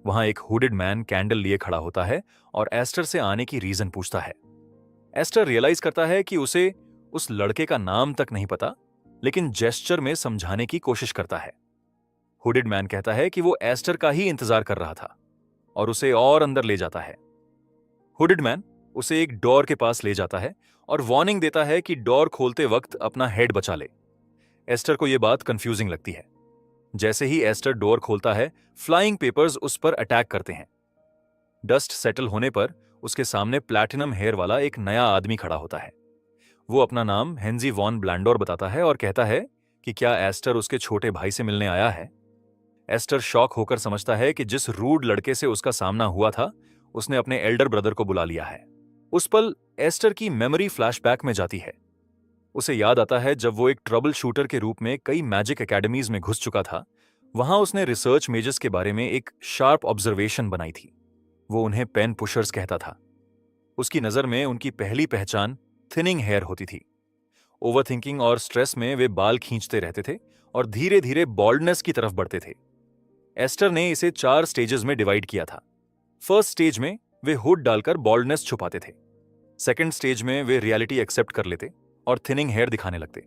वहां एक हुडेड मैन कैंडल लिए खड़ा होता है और एस्टर से आने की रीजन पूछता है। एस्टर रियलाइज करता है कि उसे उस लड़के का नाम तक नहीं पता, लेकिन जेस्चर में समझाने की कोशिश करता है। हुडेड मैन कहता है कि वो एस्टर का ही इंतजार कर रहा था और उसे और अंदर ले जाता है। हुडेड मैन उसे एक डोर के पास ले जाता है और वार्निंग देता है कि डोर खोलते वक्त अपना हेड बचा ले। एस्टर को यह बात कंफ्यूजिंग लगती है। जैसे ही एस्टर डोर खोलता है, फ्लाइंग पेपर्स उस पर अटैक करते हैं। डस्ट सेटल होने पर उसके सामने प्लैटिनम हेयर वाला एक नया आदमी खड़ा होता है। वो अपना नाम हेंजी वॉन ब्लैंडोर बताता है और कहता है कि क्या एस्टर उसके छोटे भाई से मिलने आया है। एस्टर शॉक होकर समझता है कि जिस रूड लड़के से उसका सामना हुआ था, उसने अपने एल्डर ब्रदर को बुला लिया है। उस पल एस्टर की मेमोरी फ्लैशबैक में जाती है। उसे याद आता है जब वो एक ट्रबल शूटर के रूप में कई मैजिक एकेडमीज में घुस चुका था। वहां उसने रिसर्च मेजर्स के बारे में एक शार्प ऑब्जर्वेशन बनाई थी। वो उन्हें पेन पुशर्स कहता था। उसकी नजर में उनकी पहली पहचान थिनिंग हेयर होती थी। ओवरथिंकिंग और स्ट्रेस में वे बाल खींचते रहते थे और धीरे धीरे बॉल्डनेस की तरफ बढ़ते थे। एस्टर ने इसे 4 स्टेजेस में डिवाइड किया था। फर्स्ट स्टेज में वे हुड डालकर बॉल्डनेस छुपाते थे। सेकंड स्टेज में वे रियलिटी एक्सेप्ट कर लेते और थिनिंग हेयर दिखाने लगते।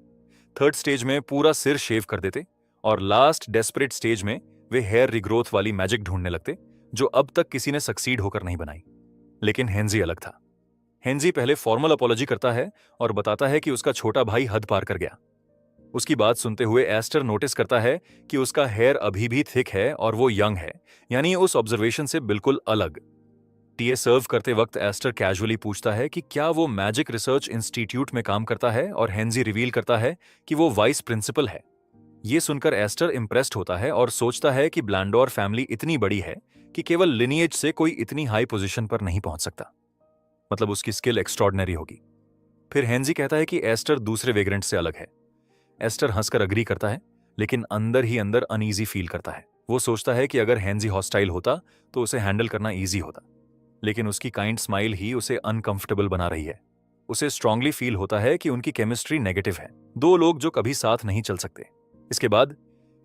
थर्ड स्टेज में पूरा सिर शेव कर देते और लास्ट डेस्परेट स्टेज में वे हेयर रिग्रोथ वाली मैजिक ढूंढने लगते, जो अब तक किसी ने सक्सीड होकर नहीं बनाई। लेकिन हेंजी अलग था। हेंजी पहले फॉर्मल अपॉलॉजी करता है और बताता है कि उसका छोटा भाई हद पार कर गया। उसकी बात सुनते हुए एस्टर नोटिस करता है कि उसका हेयर अभी भी थिक है और वो यंग है, यानी उस ऑब्जर्वेशन से बिल्कुल अलग। टीए सर्व करते वक्त एस्टर कैजुअली पूछता है कि क्या वो मैजिक रिसर्च इंस्टीट्यूट में काम करता है और हेनजी रिवील करता है कि वो वाइस प्रिंसिपल है। ये सुनकर एस्टर इम्प्रेस्ड होता है और सोचता है कि ब्लैंडोर फैमिली इतनी बड़ी है कि केवल लिनिएज से कोई इतनी हाई पोजीशन पर नहीं पहुंच सकता, मतलब उसकी स्किल एक्स्ट्रॉर्डनरी होगी। फिर हेनजी कहता है कि एस्टर दूसरे वेग्रेंट से अलग है। एस्टर हंसकर अग्री करता है, लेकिन अंदर ही अंदर अनईजी फील करता है। वो सोचता है कि अगर हेनजी हॉस्टाइल होता तो उसे हैंडल करना ईजी होता, लेकिन उसकी काइंड स्माइल ही उसे अनकंफर्टेबल बना रही है। उसे स्ट्रांगली फील होता है कि उनकी केमिस्ट्री नेगेटिव है, दो लोग जो कभी साथ नहीं चल सकते। इसके बाद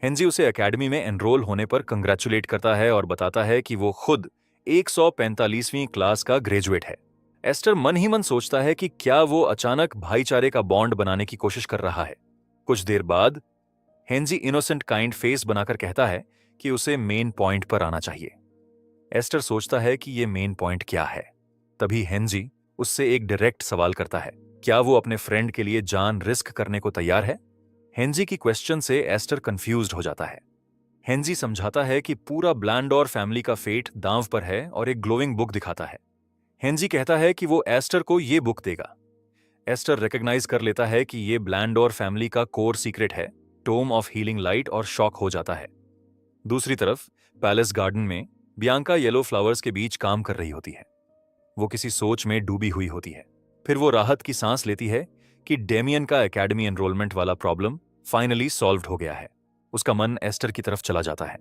हेनजी उसे एकेडमी में एनरोल होने पर कंग्रेचुलेट करता है और बताता है कि वो खुद 145वीं क्लास का ग्रेजुएट है। एस्टर मन ही मन सोचता है कि क्या वो अचानक भाईचारे का बॉन्ड बनाने की कोशिश कर रहा है। कुछ देर बाद हेनजी इनोसेंट काइंड फेस बनाकर कहता है कि उसे मेन पॉइंट पर आना चाहिए। एस्टर सोचता है कि ये मेन पॉइंट क्या है। तभी हेनजी उससे एक डायरेक्ट सवाल करता है, क्या वो अपने फ्रेंड के लिए जान रिस्क करने को तैयार है? हेनजी की क्वेश्चन से एस्टर कंफ्यूज्ड हो जाता है। हेनजी समझाता है कि पूरा ब्लैंडोर फैमिली का फेट दांव पर है और एक ग्लोइंग बुक दिखाता है। हेनजी कहता है कि वो एस्टर को ये बुक देगा। एस्टर रिकॉग्नाइज कर लेता है कि ये ब्लैंडोर फैमिली का कोर सीक्रेट है, टोम ऑफ हीलिंग लाइट, और शॉक हो जाता है। दूसरी तरफ पैलेस गार्डन में बियांका येलो फ्लावर्स के बीच काम कर रही होती है। वो किसी सोच में डूबी हुई होती है। फिर वो राहत की सांस लेती है कि डेमियन का एकेडमी एनरोलमेंट वाला प्रॉब्लम फाइनली सॉल्व्ड हो गया है। उसका मन एस्टर की तरफ चला जाता है।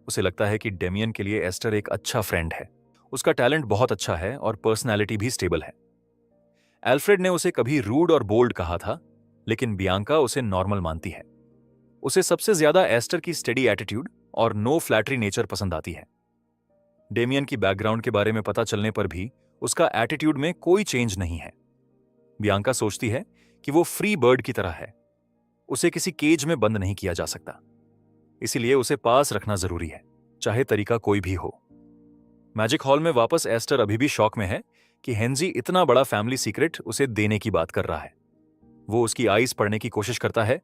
उसे लगता है कि डेमियन के लिए एस्टर एक अच्छा फ्रेंड है। उसका टैलेंट बहुत अच्छा है और पर्सनैलिटी भी स्टेबल है। एल्फ्रेड ने उसे कभी रूड और बोल्ड कहा था, लेकिन बियांका उसे नॉर्मल मानती है। उसे सबसे ज्यादा एस्टर की स्टेडी एटीट्यूड और नो फ्लैटरी नेचर पसंद आती है। डेमियन की बैकग्राउंड के बारे में पता चलने पर भी उसका एटीट्यूड में कोई चेंज नहीं है। बियांका सोचती है कि वो फ्री बर्ड की तरह है, उसे किसी केज में बंद नहीं किया जा सकता, इसीलिए उसे पास रखना जरूरी है, चाहे तरीका कोई भी हो। मैजिक हॉल में वापस एस्टर अभी भी शॉक में है कि हेनजी इतना बड़ा फैमिली सीक्रेट उसे देने की बात कर रहा है। वो उसकी आईज पढ़ने की कोशिश करता है,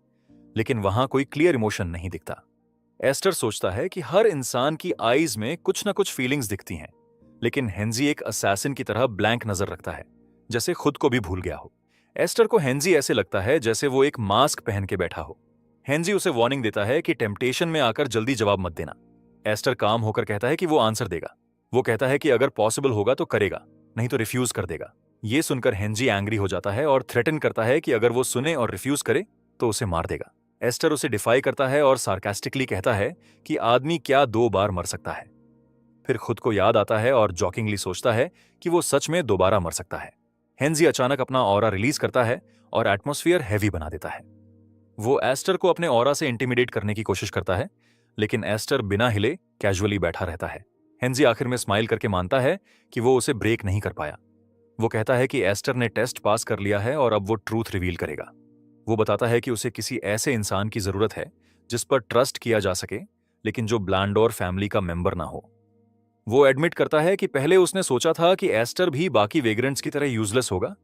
लेकिन वहां कोई क्लियर इमोशन नहीं दिखता। एस्टर सोचता है कि हर इंसान की आईज में कुछ ना कुछ फीलिंग्स दिखती हैं, लेकिन हेनजी एक असैसिन की तरह ब्लैंक नजर रखता है, जैसे खुद को भी भूल गया हो। एस्टर को हेनजी ऐसे लगता है जैसे वो एक मास्क पहन के बैठा हो। हेनजी उसे वार्निंग देता है कि टेम्पटेशन में आकर जल्दी जवाब मत देना। एस्टर काम होकर कहता है कि वो आंसर देगा। वो कहता है कि अगर पॉसिबल होगा तो करेगा, नहीं तो रिफ्यूज कर देगा। ये सुनकर हेनजी एंग्री हो जाता है और थ्रेटन करता है कि अगर वो सुने और रिफ्यूज करे तो उसे मार देगा। एस्टर उसे डिफाई करता है और सार्कास्टिकली कहता है कि आदमी क्या 2 बार मर सकता है। फिर खुद को याद आता है और जॉकिंगली सोचता है कि वो सच में दोबारा मर सकता है। हेनजी अचानक अपना ऑरा रिलीज करता है और एटमॉस्फेयर हैवी बना देता है। वो एस्टर को अपने ऑरा से इंटिमिडेट करने की कोशिश करता है, लेकिन एस्टर बिना हिले कैजुअली बैठा रहता है। हेनजी आखिर में स्माइल करके मानता है कि वो उसे ब्रेक नहीं कर पाया। वो कहता है कि एस्टर ने टेस्ट पास कर लिया है और अब वो ट्रूथ रिवील करेगा। वो बताता है कि उसे किसी ऐसे इंसान की जरूरत है जिस पर ट्रस्ट किया जा सके, लेकिन जो ब्लैंडोर फैमिली का मेंबर ना हो। वो एडमिट करता है कि पहले उसने सोचा था कि एस्टर भी बाकी वेग्रेंट्स की तरह यूजलेस होगा,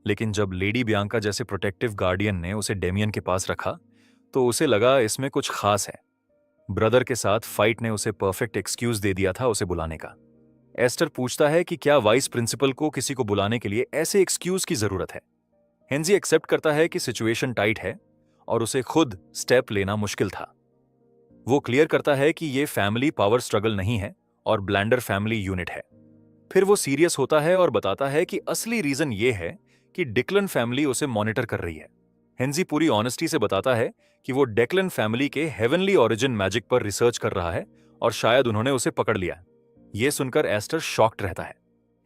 लेकिन जब लेडी बियांका जैसे प्रोटेक्टिव गार्डियन ने उसे डेमियन के पास रखा तो उसे लगा इसमें कुछ खास है। ब्रदर के साथ फाइट ने उसे परफेक्ट एक्सक्यूज दे दिया था उसे बुलाने का। एस्टर पूछता है कि क्या वाइस प्रिंसिपल को किसी को बुलाने के लिए ऐसे एक्सक्यूज की जरूरत है। हेनजी एक्सेप्ट करता है कि सिचुएशन टाइट है और उसे खुद स्टेप लेना मुश्किल था। वो क्लियर करता है कि ये फैमिली पावर स्ट्रगल नहीं है और ब्लैंडर फैमिली यूनिट है। फिर वो सीरियस होता है और बताता है कि असली रीजन ये है कि डिक्लन फैमिली उसे मॉनिटर कर रही है। हेनजी पूरी ऑनेस्टी से बताता है कि वो डेक्लन फैमिली के हेवनली ओरिजिन मैजिक पर रिसर्च कर रहा है और शायद उन्होंने उसे पकड़ लिया। ये सुनकर एस्टर शॉक्ड रहता है।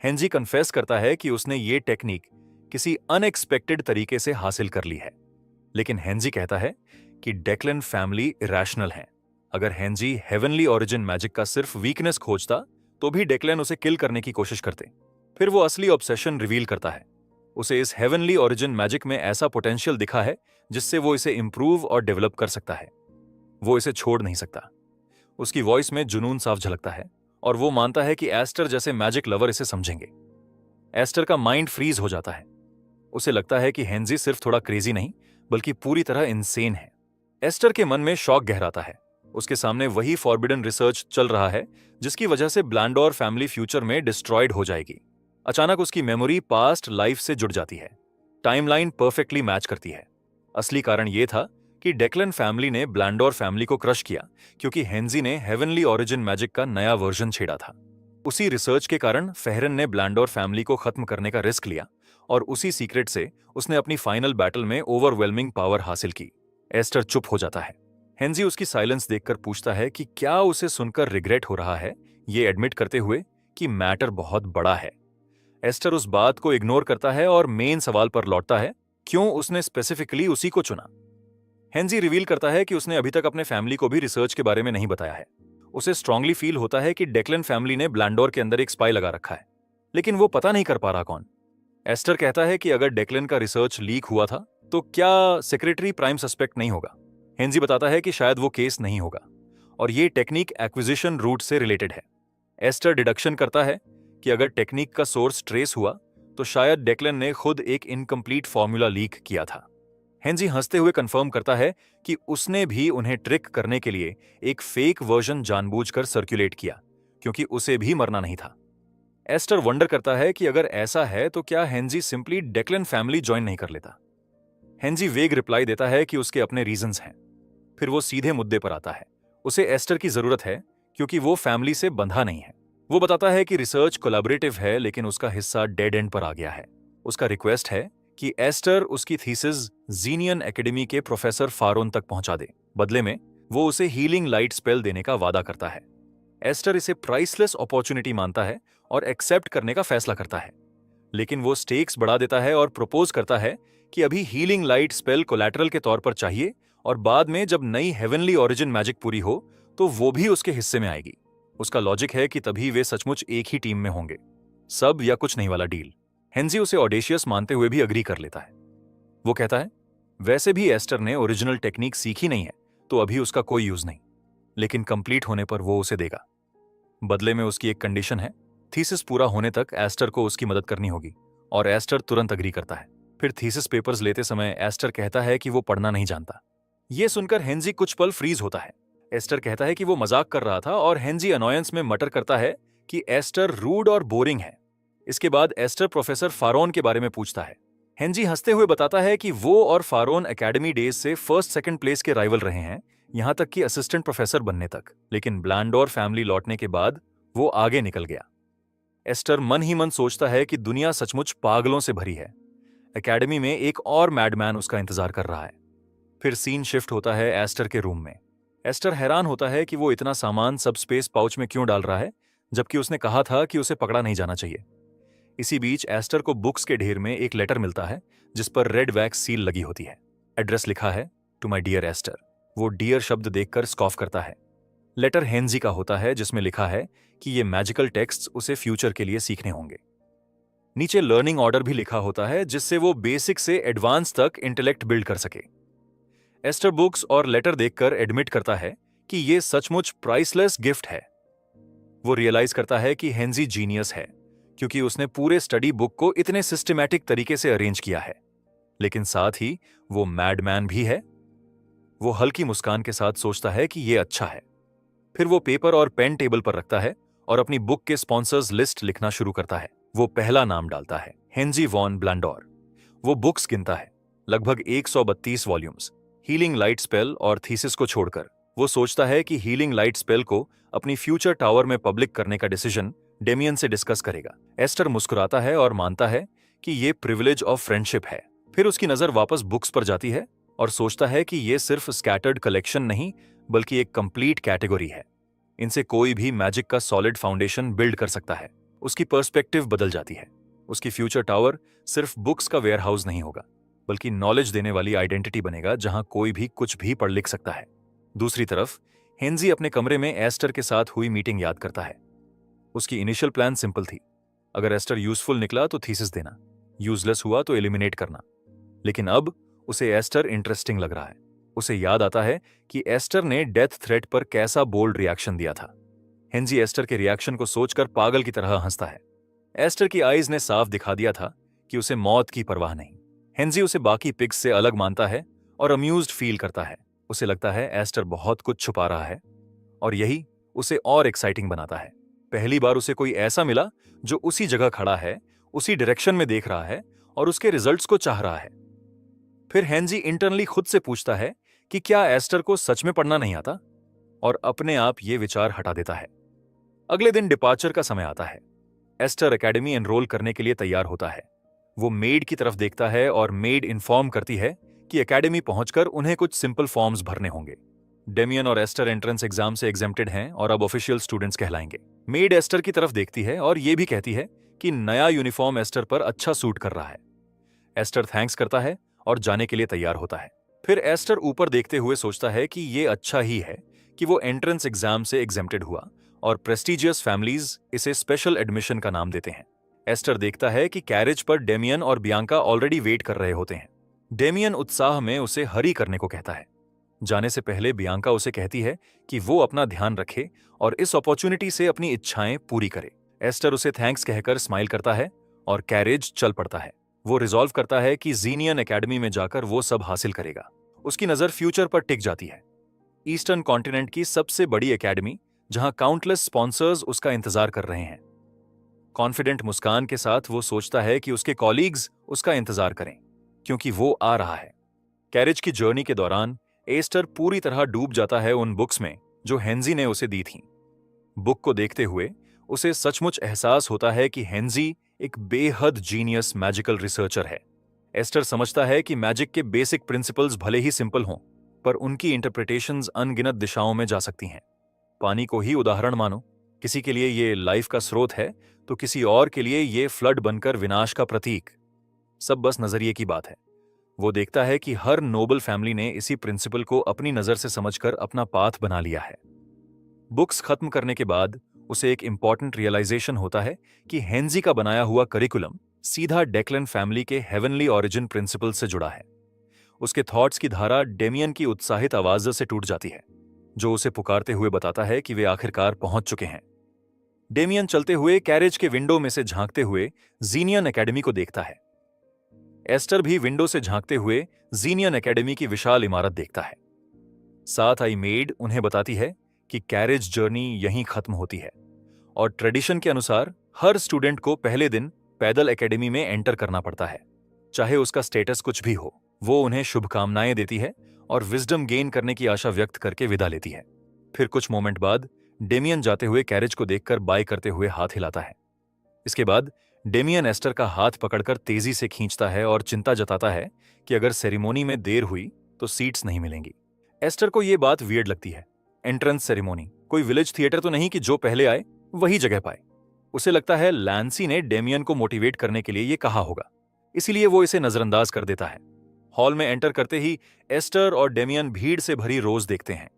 हेनजी कन्फेस करता है कि उसने ये टेक्निक किसी अनएक्सपेक्टेड तरीके से हासिल कर ली है, लेकिन हेनजी कहता है कि डेक्लन फैमिली इरेशनल है। अगर हेनजी हेवनली ओरिजिन मैजिक का सिर्फ वीकनेस खोजता तो भी डेक्लन उसे किल करने की कोशिश करते। फिर वो असली ऑब्सेशन रिवील करता है। उसे इस हेवनली ओरिजिन मैजिक में ऐसा पोटेंशियल दिखा है जिससे वो इसे इंप्रूव और डेवलप कर सकता है। वो इसे छोड़ नहीं सकता। उसकी वॉइस में जुनून साफ झलकता है और वो मानता है कि एस्टर जैसे मैजिक लवर इसे समझेंगे। एस्टर का माइंड फ्रीज हो जाता है। उसे लगता है कि हेनजी सिर्फ थोड़ा क्रेजी नहीं बल्कि पूरी तरह इंसेन है। एस्टर के मन में शॉक गहराता है। उसके सामने वही फॉरबिडन रिसर्च चल रहा है जिसकी वजह से ब्लैंडोर फैमिली फ्यूचर में डिस्ट्रॉयड हो जाएगी। अचानक उसकी मेमोरी पास्ट लाइफ से जुड़ जाती है। टाइमलाइन परफेक्टली मैच करती है। असली कारण यह था कि डेक्लन फैमिली ने ब्लैंडोर फैमिली को क्रश किया क्योंकि हेंजी ने हेवनली ओरिजिन मैजिक का नया वर्जन छेड़ा था। उसी रिसर्च के कारण फेहरन ने ब्लैंडोर फैमिली को खत्म करने का रिस्क लिया और उसी सीक्रेट से उसने अपनी फाइनल बैटल में ओवरवेलमिंग पावर हासिल की। एस्टर चुप हो जाता है। हेंजी उसकी साइलेंस देखकर पूछता है कि क्या उसे सुनकर रिग्रेट हो रहा है, ये एडमिट करते हुए कि मैटर बहुत बड़ा है। एस्टर उस बात को इग्नोर करता है और मेन सवाल पर लौटता है, क्यों उसने स्पेसिफिकली उसी को चुना। हेंजी रिवील करता है कि उसने अभी तक अपने फैमिली को भी रिसर्च के बारे में नहीं बताया है। उसे स्ट्रांगली फील होता है कि डेक्लन फैमिली ने ब्लैंडोर के अंदर एक स्पाई लगा रखा है, लेकिन वो पता नहीं कर पा रहा कौन। एस्टर कहता है कि अगर डेक्लन का रिसर्च लीक हुआ था तो क्या सेक्रेटरी प्राइम सस्पेक्ट नहीं होगा। हेंजी बताता है कि शायद वो केस नहीं होगा और ये टेक्निक एक्विजिशन रूट से रिलेटेड है। एस्टर डिडक्शन करता है कि अगर टेक्निक का सोर्स ट्रेस हुआ तो शायद डेक्लन ने खुद एक इनकम्प्लीट फॉर्मूला लीक किया था। हेंजी हंसते हुए कंफर्म करता है कि उसने भी उन्हें ट्रिक करने के लिए एक फेक वर्जन जानबूझकर सर्कुलेट किया क्योंकि उसे भी मरना नहीं था। एस्टर वंडर करता है कि अगर ऐसा है तो क्या हेंजी सिंपली डेक्लन फैमिली ज्वाइन नहीं कर लेता। हेंजी वेग रिप्लाई देता है कि उसके अपने रीजंस हैं। फिर वो सीधे मुद्दे पर आता है। उसे एस्टर की जरूरत है क्योंकि वो फैमिली से बंधा नहीं है। वो बताता है कि रिसर्च कोलैबोरेटिव है लेकिन उसका हिस्सा डेड एंड पर आ गया है। उसका रिक्वेस्ट है कि एस्टर उसकी थीसिस जीनियन एकेडमी के प्रोफेसर फारोन तक पहुंचा दे। बदले में वो उसे हीलिंग लाइट स्पेल देने का वादा करता है। एस्टर इसे प्राइसलेस अपॉर्चुनिटी मानता है और एक्सेप्ट करने का फैसला करता है, लेकिन वो स्टेक्स बढ़ा देता है और प्रपोज करता है कि अभी हीलिंग लाइट स्पेल कोलैटरल के तौर पर चाहिए और बाद में जब नई हेवनली ओरिजिन मैजिक पूरी हो तो वो भी उसके हिस्से में आएगी। उसका लॉजिक है कि तभी वे सचमुच एक ही टीम में होंगे। सब या कुछ नहीं वाला डील। हेंजी उसे ऑडेशियस मानते हुए भी अग्री कर लेता है। वो कहता है, वैसे भी एस्टर ने ओरिजिनल टेक्निक सीखी नहीं है तो अभी उसका कोई यूज नहीं, लेकिन कंप्लीट होने पर वो उसे देगा। बदले में उसकी एक कंडीशन है, थीसिस पूरा होने तक एस्टर को उसकी मदद करनी होगी और एस्टर तुरंत अग्री करता है। फिर थीसिस पेपर्स लेते समय एस्टर कहता है कि वो पढ़ना नहीं जानता। ये सुनकर हेंजी कुछ पल फ्रीज होता है। एस्टर कहता है कि वो मजाक कर रहा था और हेंजी अनॉयंस में मटर करता है कि एस्टर रूड और बोरिंग है। इसके बाद एस्टर प्रोफेसर फारोन के बारे में पूछता है। हेंजी हंसते हुए बताता है कि वो और फारोन एकेडमी डेज से फर्स्ट सेकंड प्लेस के राइवल रहे हैं, यहां तक कि असिस्टेंट प्रोफेसर बनने तक, लेकिन ब्लैंडोर फैमिली लौटने के बाद वो आगे निकल गया। एस्टर मन ही मन सोचता है कि दुनिया सचमुच पागलों से भरी है। एकेडमी में एक और मैडमैन उसका इंतजार कर रहा है। फिर सीन शिफ्ट होता है एस्टर के रूम में। एस्टर हैरान होता है कि वो इतना सामान सब स्पेस पाउच में क्यों डाल रहा है, जबकि उसने कहा था कि उसे पकड़ा नहीं जाना चाहिए। इसी बीच एस्टर को बुक्स के ढेर में एक लेटर मिलता है जिस पर रेड वैक्स सील लगी होती है। एड्रेस लिखा है, टू माई डियर एस्टर। वो डियर शब्द देखकर स्कॉफ करता है। लेटर हेंजी का होता है जिसमें लिखा है कि ये मैजिकल टेक्स्ट्स उसे फ्यूचर के लिए सीखने होंगे। नीचे लर्निंग ऑर्डर भी लिखा होता है जिससे वो बेसिक से एडवांस तक इंटेलेक्ट बिल्ड कर सके। एस्टर बुक्स और लेटर देखकर एडमिट करता है कि ये सचमुच प्राइसलेस गिफ्ट है। वो रियलाइज करता है कि हेंजी जीनियस है क्योंकि उसने पूरे स्टडी बुक को इतने सिस्टमैटिक तरीके से अरेंज किया है, लेकिन साथ ही वो मैडमैन भी है। वो हल्की मुस्कान के साथ सोचता है कि ये अच्छा है। फिर वो पेपर और पेन टेबल पर रखता है और अपनी बुक के स्पॉन्सर्स लिस्ट लिखना शुरू करता है। वो पहला नाम डालता है, हेंजी वॉन ब्लैंडोर। वो बुक्स गिनता है, लगभग 132 वॉल्यूम्स, हीलिंग लाइट स्पेल और थीसिस को छोड़कर। वो सोचता है कि हीलिंग लाइट स्पेल को अपनी फ्यूचर टावर में पब्लिक करने का डिसीजन डेमियन से डिस्कस करेगा। एस्टर मुस्कुराता है और मानता है कि ये प्रिविलेज ऑफ फ्रेंडशिप है। फिर उसकी नजर वापस बुक्स पर जाती है और सोचता है कि ये सिर्फ स्कैटर्ड कलेक्शन नहीं बल्कि एक कंप्लीट कैटेगरी है। इनसे कोई भी मैजिक का सॉलिड फाउंडेशन बिल्ड कर सकता है। उसकी पर्सपेक्टिव बदल जाती है। उसकी फ्यूचर टावर सिर्फ बुक्स का वेयरहाउस नहीं होगा बल्कि नॉलेज देने वाली आइडेंटिटी बनेगा जहां कोई भी कुछ भी पढ़ लिख सकता है। दूसरी तरफ हेंजी अपने कमरे में एस्टर के साथ हुई मीटिंग याद करता है। उसकी इनिशियल प्लान सिंपल थी, अगर एस्टर यूजफुल निकला तो थीसिस देना, यूजलेस हुआ तो एलिमिनेट करना। लेकिन अब उसे एस्टर इंटरेस्टिंग लग रहा है। उसे याद आता है कि एस्टर ने डेथ थ्रेट पर कैसा बोल्ड रिएक्शन दिया था। हेंजी एस्टर के रिएक्शन को सोचकर पागल की तरह हंसता है। एस्टर की आईज ने साफ दिखा दिया था कि उसे मौत की परवाह नहीं। हेंजी उसे बाकी पिग्स से अलग मानता है और अम्यूज्ड फील करता है। उसे लगता है एस्टर बहुत कुछ छुपा रहा है और यही उसे और एक्साइटिंग बनाता है। पहली बार उसे कोई ऐसा मिला जो उसी जगह खड़ा है, उसी डायरेक्शन में देख रहा है और उसके रिजल्ट्स को चाह रहा है। फिर हेनजी इंटरनली खुद से पूछता है कि क्या एस्टर को सच में पढ़ना नहीं आता, और अपने आप ये विचार हटा देता है। अगले दिन डिपार्चर का समय आता है। एस्टर एकेडमी एनरोल करने के लिए तैयार होता है। वो मेड की तरफ देखता है और मेड इन्फॉर्म करती है कि एकेडमी पहुंचकर उन्हें कुछ सिंपल फॉर्म्स भरने होंगे। डेमियन और एस्टर एंट्रेंस एग्जाम से एग्जेम्प्टेड हैं और अब ऑफिशियल स्टूडेंट्स कहलाएंगे। मेड एस्टर की तरफ देखती है और ये भी कहती है कि नया यूनिफॉर्म एस्टर पर अच्छा सूट कर रहा है। एस्टर थैंक्स करता है और जाने के लिए तैयार होता है। फिर एस्टर ऊपर देखते हुए सोचता है कि ये अच्छा ही है कि वो एंट्रेंस एग्जाम से एग्जेम्प्टेड हुआ और प्रेस्टिजियस फैमिलीज इसे स्पेशल एडमिशन का नाम देते हैं। एस्टर देखता है कि कैरेज पर डेमियन और बियांका ऑलरेडी वेट कर रहे होते हैं। डेमियन उत्साह में उसे हरी करने को कहता है। जाने से पहले बियांका उसे कहती है कि वो अपना ध्यान रखे और इस अपॉर्चुनिटी से अपनी इच्छाएं पूरी करे। एस्टर उसे थैंक्स कहकर स्माइल करता है और कैरेज चल पड़ता है। वो रिजॉल्व करता है कि जीनियन एकेडमी में जाकर वो सब हासिल करेगा। उसकी नजर फ्यूचर पर टिक जाती है। ईस्टर्न कॉन्टिनेंट की सबसे बड़ी एकेडमी, जहां काउंटलेस स्पॉन्सर्स उसका इंतजार कर रहे हैं। कॉन्फिडेंट मुस्कान के साथ वो सोचता है कि उसके कॉलीग्स उसका इंतजार करें, क्योंकि वो आ रहा है। कैरेज की जर्नी के दौरान एस्टर पूरी तरह डूब जाता है उन बुक्स में जो हेनजी ने उसे दी थीं। बुक को देखते हुए उसे सचमुच एहसास होता है कि हेनजी एक बेहद जीनियस मैजिकल रिसर्चर है। एस्टर समझता है कि मैजिक के बेसिक प्रिंसिपल्स भले ही सिंपल हों, पर उनकी इंटरप्रिटेशंस अनगिनत दिशाओं में जा सकती हैं। पानी को ही उदाहरण मानो, किसी के लिए ये लाइफ का स्रोत है तो किसी और के लिए ये फ्लड बनकर विनाश का प्रतीक। सब बस नजरिए की बात है। वो देखता है कि हर नोबल फैमिली ने इसी प्रिंसिपल को अपनी नजर से समझकर अपना पाथ बना लिया है। बुक्स खत्म करने के बाद उसे एक इंपॉर्टेंट रियलाइजेशन होता है कि हेनजी का बनाया हुआ करिकुलम सीधा डेक्लन फैमिली के हेवनली ऑरिजिन प्रिंसिपल से जुड़ा है। उसके थॉट्स की धारा डेमियन की उत्साहित आवाज से टूट जाती है, जो उसे पुकारते हुए बताता है कि वे आखिरकार पहुंच चुके हैं। डेमियन चलते हुए कैरेज के विंडो में से झांकते हुए जीनियन एकेडमी को देखता है। एस्टर भी विंडो से झांकते हुए जीनियन एकेडमी की विशाल इमारत देखता है। साथ आई मेड उन्हें बताती है कि कैरेज जर्नी यहीं खत्म होती है और ट्रेडिशन के अनुसार हर स्टूडेंट को पहले दिन पैदल एकेडमी में एंटर करना पड़ता है, चाहे उसका स्टेटस कुछ भी हो। वो उन्हें शुभकामनाएं देती है और विजडम गेन करने की आशा व्यक्त करके विदा लेती है। फिर कुछ मोमेंट बाद डेमियन जाते हुए कैरेज को देखकर बाय करते हुए हाथ हिलाता है। इसके बाद डेमियन एस्टर का हाथ पकड़कर तेजी से खींचता है और चिंता जताता है कि अगर सेरेमोनी में देर हुई तो सीट्स नहीं मिलेंगी। एस्टर को यह बात वियर्ड लगती है। एंट्रेंस सेरेमोनी कोई विलेज थिएटर तो नहीं कि जो पहले आए वही जगह पाए। उसे लगता है लैंसी ने डेमियन को मोटिवेट करने के लिए यह कहा होगा, इसीलिए वो इसे नजरअंदाज कर देता है। हॉल में एंटर करते ही एस्टर और डेमियन भीड़ से भरी रोज देखते हैं।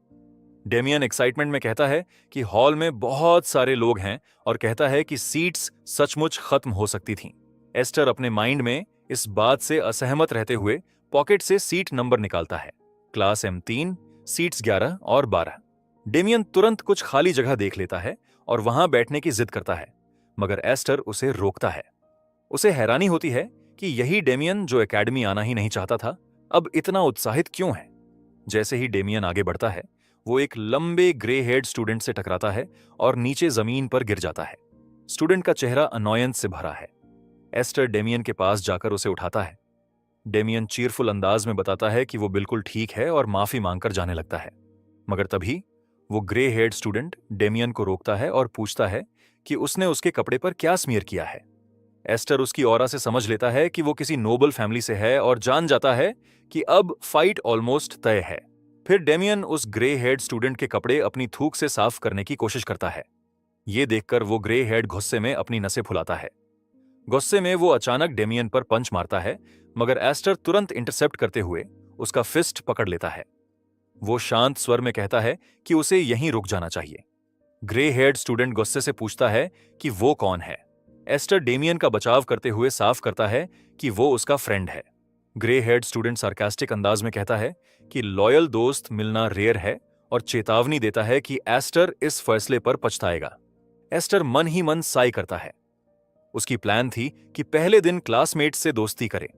डेमियन एक्साइटमेंट में कहता है कि हॉल में बहुत सारे लोग हैं और कहता है कि सीट्स सचमुच खत्म हो सकती थीं। एस्टर अपने माइंड में इस बात से असहमत रहते हुए पॉकेट से सीट नंबर निकालता है। क्लास M3, सीट्स 11 और 12। डेमियन तुरंत कुछ खाली जगह देख लेता है और वहां बैठने की जिद करता है, मगर एस्टर उसे रोकता है। उसे हैरानी होती है कि यही डेमियन जो एकेडमी आना ही नहीं चाहता था, अब इतना उत्साहित क्यों है। जैसे ही डेमियन आगे बढ़ता है, वो एक लंबे ग्रे हेड स्टूडेंट से टकराता है और नीचे जमीन पर गिर जाता है। स्टूडेंट का चेहरा अनॉयंस से भरा है। एस्टर डेमियन के पास जाकर उसे उठाता है। डेमियन चीरफुल अंदाज में बताता है कि वो बिल्कुल ठीक है और माफी मांगकर जाने लगता है, मगर तभी वो ग्रे हेड स्टूडेंट डेमियन को रोकता है और पूछता है कि उसने उसके कपड़े पर क्या स्मीयर किया है। एस्टर उसकी ऑरा से समझ लेता है कि वो किसी नोबल फैमिली से है और जान जाता है कि अब फाइट ऑलमोस्ट तय है। फिर डेमियन उस ग्रे हेड स्टूडेंट के कपड़े अपनी थूक से साफ करने की कोशिश करता है। ये देखकर वो ग्रे हेड गुस्से में अपनी नसें फुलाता है। गुस्से में वो अचानक डेमियन पर पंच मारता है, मगर एस्टर तुरंत इंटरसेप्ट करते हुए उसका फिस्ट पकड़ लेता है। वो शांत स्वर में कहता है कि उसे यहीं रुक जाना चाहिए। ग्रे हेड स्टूडेंट गुस्से से पूछता है कि वो कौन है। एस्टर डेमियन का बचाव करते हुए साफ करता है कि वो उसका फ्रेंड है। ग्रे हेड स्टूडेंट सार्कास्टिक अंदाज में कहता है कि लॉयल दोस्त मिलना रेयर है और चेतावनी देता है कि एस्टर इस फैसले पर पछताएगा। एस्टर मन ही मन साई करता है। उसकी प्लान थी कि पहले दिन क्लासमेट से दोस्ती करे,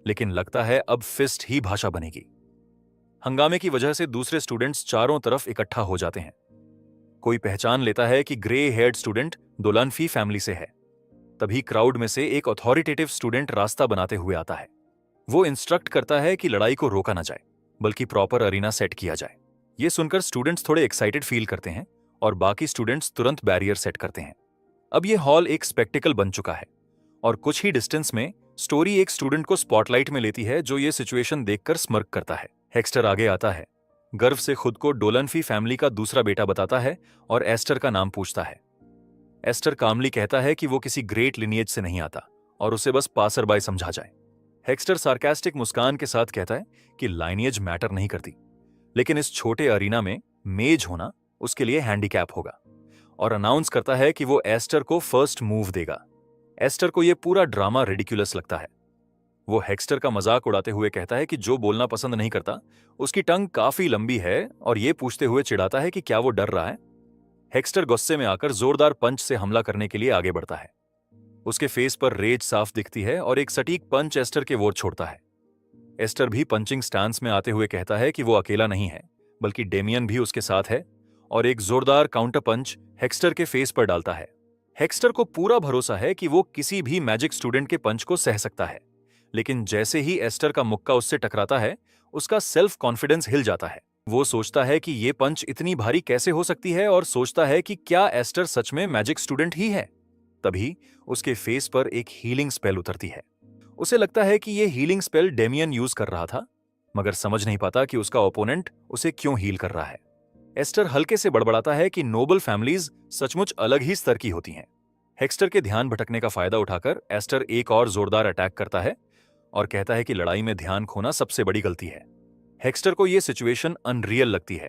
लेकिन लगता है अब फिस्ट ही भाषा बनेगी। हंगामे की वजह से दूसरे स्टूडेंट्स चारों तरफ इकट्ठा हो जाते हैं। कोई पहचान लेता है कि ग्रे हेयर्ड स्टूडेंट दोलानफी फैमिली से है। तभी क्राउड में से एक अथॉरिटेटिव स्टूडेंट रास्ता बनाते हुए आता है। वो इंस्ट्रक्ट करता है कि लड़ाई को रोका ना जाए, बल्कि प्रॉपर अरीना सेट किया जाए। ये सुनकर स्टूडेंट्स थोड़े एक्साइटेड फील करते हैं और बाकी स्टूडेंट्स तुरंत बैरियर सेट करते हैं। अब ये हॉल एक स्पेक्टिकल बन चुका है और कुछ ही डिस्टेंस में स्टोरी एक स्टूडेंट को स्पॉटलाइट में लेती है, जो ये सिचुएशन देखकर स्मर्क करता है। हेक्स्टर आगे आता है, गर्व से खुद को डोलनफी फैमिली का दूसरा बेटा बताता है और एस्टर का नाम पूछता है। एस्टर कामली कहता है कि वो किसी ग्रेट लिनिएज से नहीं आता और उसे बस पासर बाय समझा जाए। हेक्स्टर सार्कास्टिक मुस्कान के साथ कहता है कि लाइनेज मैटर नहीं करती, लेकिन इस छोटे अरीना में मेज होना उसके लिए हैंडीकैप होगा, और अनाउंस करता है कि वो एस्टर को फर्स्ट मूव देगा। एस्टर को यह पूरा ड्रामा रिडिकुलस लगता है। वो हेक्स्टर का मजाक उड़ाते हुए कहता है कि जो बोलना पसंद नहीं करता उसकी टंग काफी लंबी है, और ये पूछते हुए चिढ़ाता है कि क्या वो डर रहा है। हेक्स्टर गुस्से में आकर जोरदार पंच से हमला करने के लिए आगे बढ़ता है। उसके फेस पर रेज साफ दिखती है और एक सटीक पंच एस्टर के ओर छोड़ता है। एस्टर भी पंचिंग स्टांस में आते हुए कहता है कि वो अकेला नहीं है, बल्कि डेमियन भी उसके साथ है, और एक जोरदार काउंटर पंच हेक्स्टर के फेस पर डालता है। हेक्स्टर को पूरा भरोसा है कि वो किसी भी मैजिक स्टूडेंट के पंच को सह सकता है, लेकिन जैसे ही एस्टर का मुक्का उससे टकराता है, उसका सेल्फ कॉन्फिडेंस हिल जाता है। वो सोचता है कि ये पंच इतनी भारी कैसे हो सकती है, और सोचता है कि क्या एस्टर सच में मैजिक स्टूडेंट ही है। तभी उसके फेस पर एक हीलिंग स्पेल उतरती है। उसे लगता है कि ये हीलिंग स्पेल डेमियन यूज कर रहा था, मगर समझ नहीं पाता कि उसका ओपोनेंट उसे क्यों हील कर रहा है। एस्टर हल्के से बड़बड़ाता है कि नोबल फैमिलीज सचमुच अलग ही स्तर की होती हैं। हेक्स्टर के ध्यान भटकने का फायदा उठाकर एस्टर एक और जोरदार अटैक करता है और कहता है कि लड़ाई में ध्यान खोना सबसे बड़ी गलती है। हेक्स्टर को यह सिचुएशन अनरियल लगती है।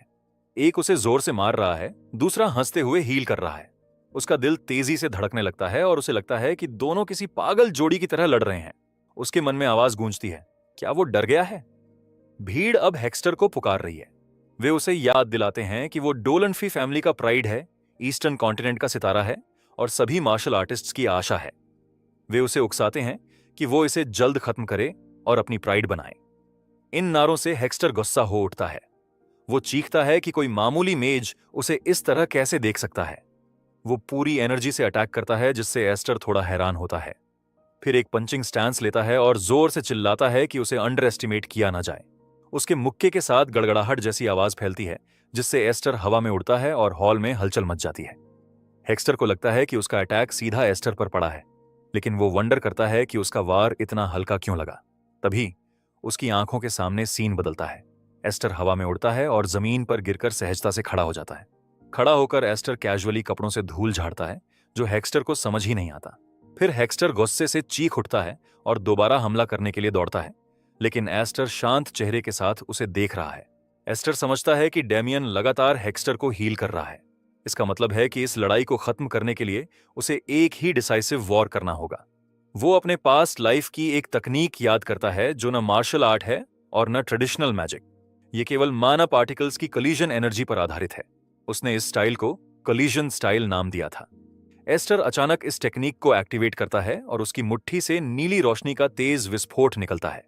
एक उसे जोर से मार रहा है, दूसरा हंसते हुए हील कर रहा है। उसका दिल तेजी से धड़कने लगता है और उसे लगता है कि दोनों किसी पागल जोड़ी की तरह लड़ रहे हैं। उसके मन में आवाज गूंजती है, क्या वो डर गया है? भीड़ अब हेक्स्टर को पुकार रही है। वे उसे याद दिलाते हैं कि वो डोलनफी फैमिली का प्राइड है, ईस्टर्न कॉन्टिनेंट का सितारा है और सभी मार्शल आर्टिस्ट्स की आशा है। वे उसे उकसाते हैं कि वो इसे जल्द खत्म करे और अपनी प्राइड बनाए। इन नारों से हेक्स्टर गुस्सा हो उठता है। वो चीखता है कि कोई मामूली मेज उसे इस तरह कैसे देख सकता है। वो पूरी एनर्जी से अटैक करता है, जिससे एस्टर थोड़ा हैरान होता है। फिर एक पंचिंग स्टैंस लेता है और जोर से चिल्लाता है कि उसे अंडर एस्टिमेट किया ना जाए। उसके मुक्के के साथ गड़गड़ाहट जैसी आवाज फैलती है, जिससे एस्टर हवा में उड़ता है और हॉल में हलचल मच जाती है। हेक्स्टर को लगता है कि उसका अटैक सीधा एस्टर पर पड़ा है, लेकिन वो वंडर करता है कि उसका वार इतना हल्का क्यों लगा। तभी उसकी आंखों के सामने सीन बदलता है। एस्टर हवा में उड़ता है और जमीन पर गिरकर सहजता से खड़ा हो जाता है। खड़ा होकर एस्टर कैजुअली कपड़ों से धूल झाड़ता है, जो हेक्स्टर को समझ ही नहीं आता। फिर हेक्स्टर गुस्से से चीख उठता है और दोबारा हमला करने के लिए दौड़ता है, लेकिन एस्टर शांत चेहरे के साथ उसे देख रहा है। एस्टर समझता है कि डेमियन लगातार हेक्स्टर को हील कर रहा है। इसका मतलब है कि इस लड़ाई को खत्म करने के लिए उसे एक ही डिसाइसिव वॉर करना होगा। वो अपने पास्ट लाइफ की एक तकनीक याद करता है, जो न मार्शल आर्ट है और न ट्रेडिशनल मैजिक। ये केवल माना पार्टिकल्स की कलीजन एनर्जी पर आधारित है। उसने इस स्टाइल को कलीजन स्टाइल नाम दिया था। एस्टर अचानक इस टेक्निक को एक्टिवेट करता है और उसकी मुट्ठी से नीली रोशनी का तेज विस्फोट निकलता है।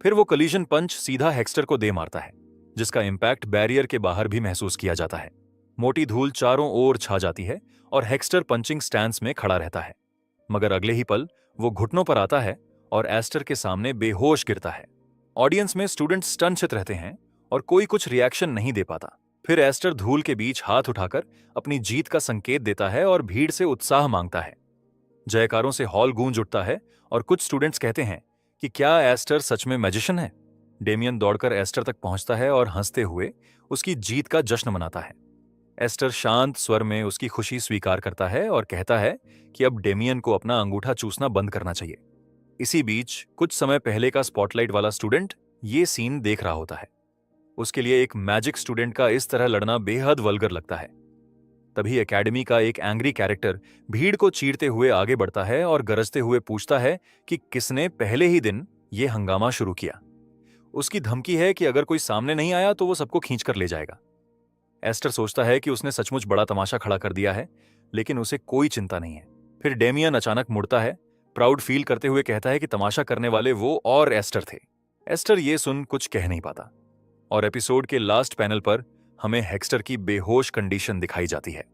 फिर वो कलीजन पंच सीधा हेक्स्टर को दे मारता है, जिसका इंपैक्ट बैरियर के बाहर भी महसूस किया जाता है। मोटी धूल चारों ओर छा जाती है और हेक्स्टर पंचिंग स्टैंस में खड़ा रहता है, मगर अगले ही पल वो घुटनों पर आता है और एस्टर के सामने बेहोश गिरता है। ऑडियंस में स्टूडेंट्स स्तंभित रहते हैं और कोई कुछ रिएक्शन नहीं दे पाता। फिर एस्टर धूल के बीच हाथ उठाकर अपनी जीत का संकेत देता है और भीड़ से उत्साह मांगता है। जयकारों से हॉल गूंज उठता है और कुछ स्टूडेंट्स कहते हैं कि क्या एस्टर सच में मैजिशियन है। डेमियन दौड़कर एस्टर तक पहुंचता है और हंसते हुए उसकी जीत का जश्न मनाता है। एस्टर शांत स्वर में उसकी खुशी स्वीकार करता है और कहता है कि अब डेमियन को अपना अंगूठा चूसना बंद करना चाहिए। इसी बीच कुछ समय पहले का स्पॉटलाइट वाला स्टूडेंट ये सीन देख रहा होता है। उसके लिए एक मैजिक स्टूडेंट का इस तरह लड़ना बेहद वल्गर लगता है। तभी एकेडमी का एक एंग्री कैरेक्टर भीड़ को चीरते हुए आगे बढ़ता है और गरजते हुए पूछता है कि किसने पहले ही दिन ये हंगामा शुरू किया। उसकी धमकी है कि अगर कोई सामने नहीं आया तो वो सबको खींचकर ले जाएगा। एस्टर सोचता है कि उसने सचमुच बड़ा तमाशा खड़ा कर दिया है, लेकिन उसे कोई चिंता नहीं है। फिर डेमियन अचानक मुड़ता है, प्राउड फील करते हुए कहता है कि तमाशा करने वाले वो और एस्टर थे। एस्टर ये सुन कुछ कह नहीं पाता। और एपिसोड के लास्ट पैनल पर हमें हेक्स्टर की बेहोश कंडीशन दिखाई जाती है।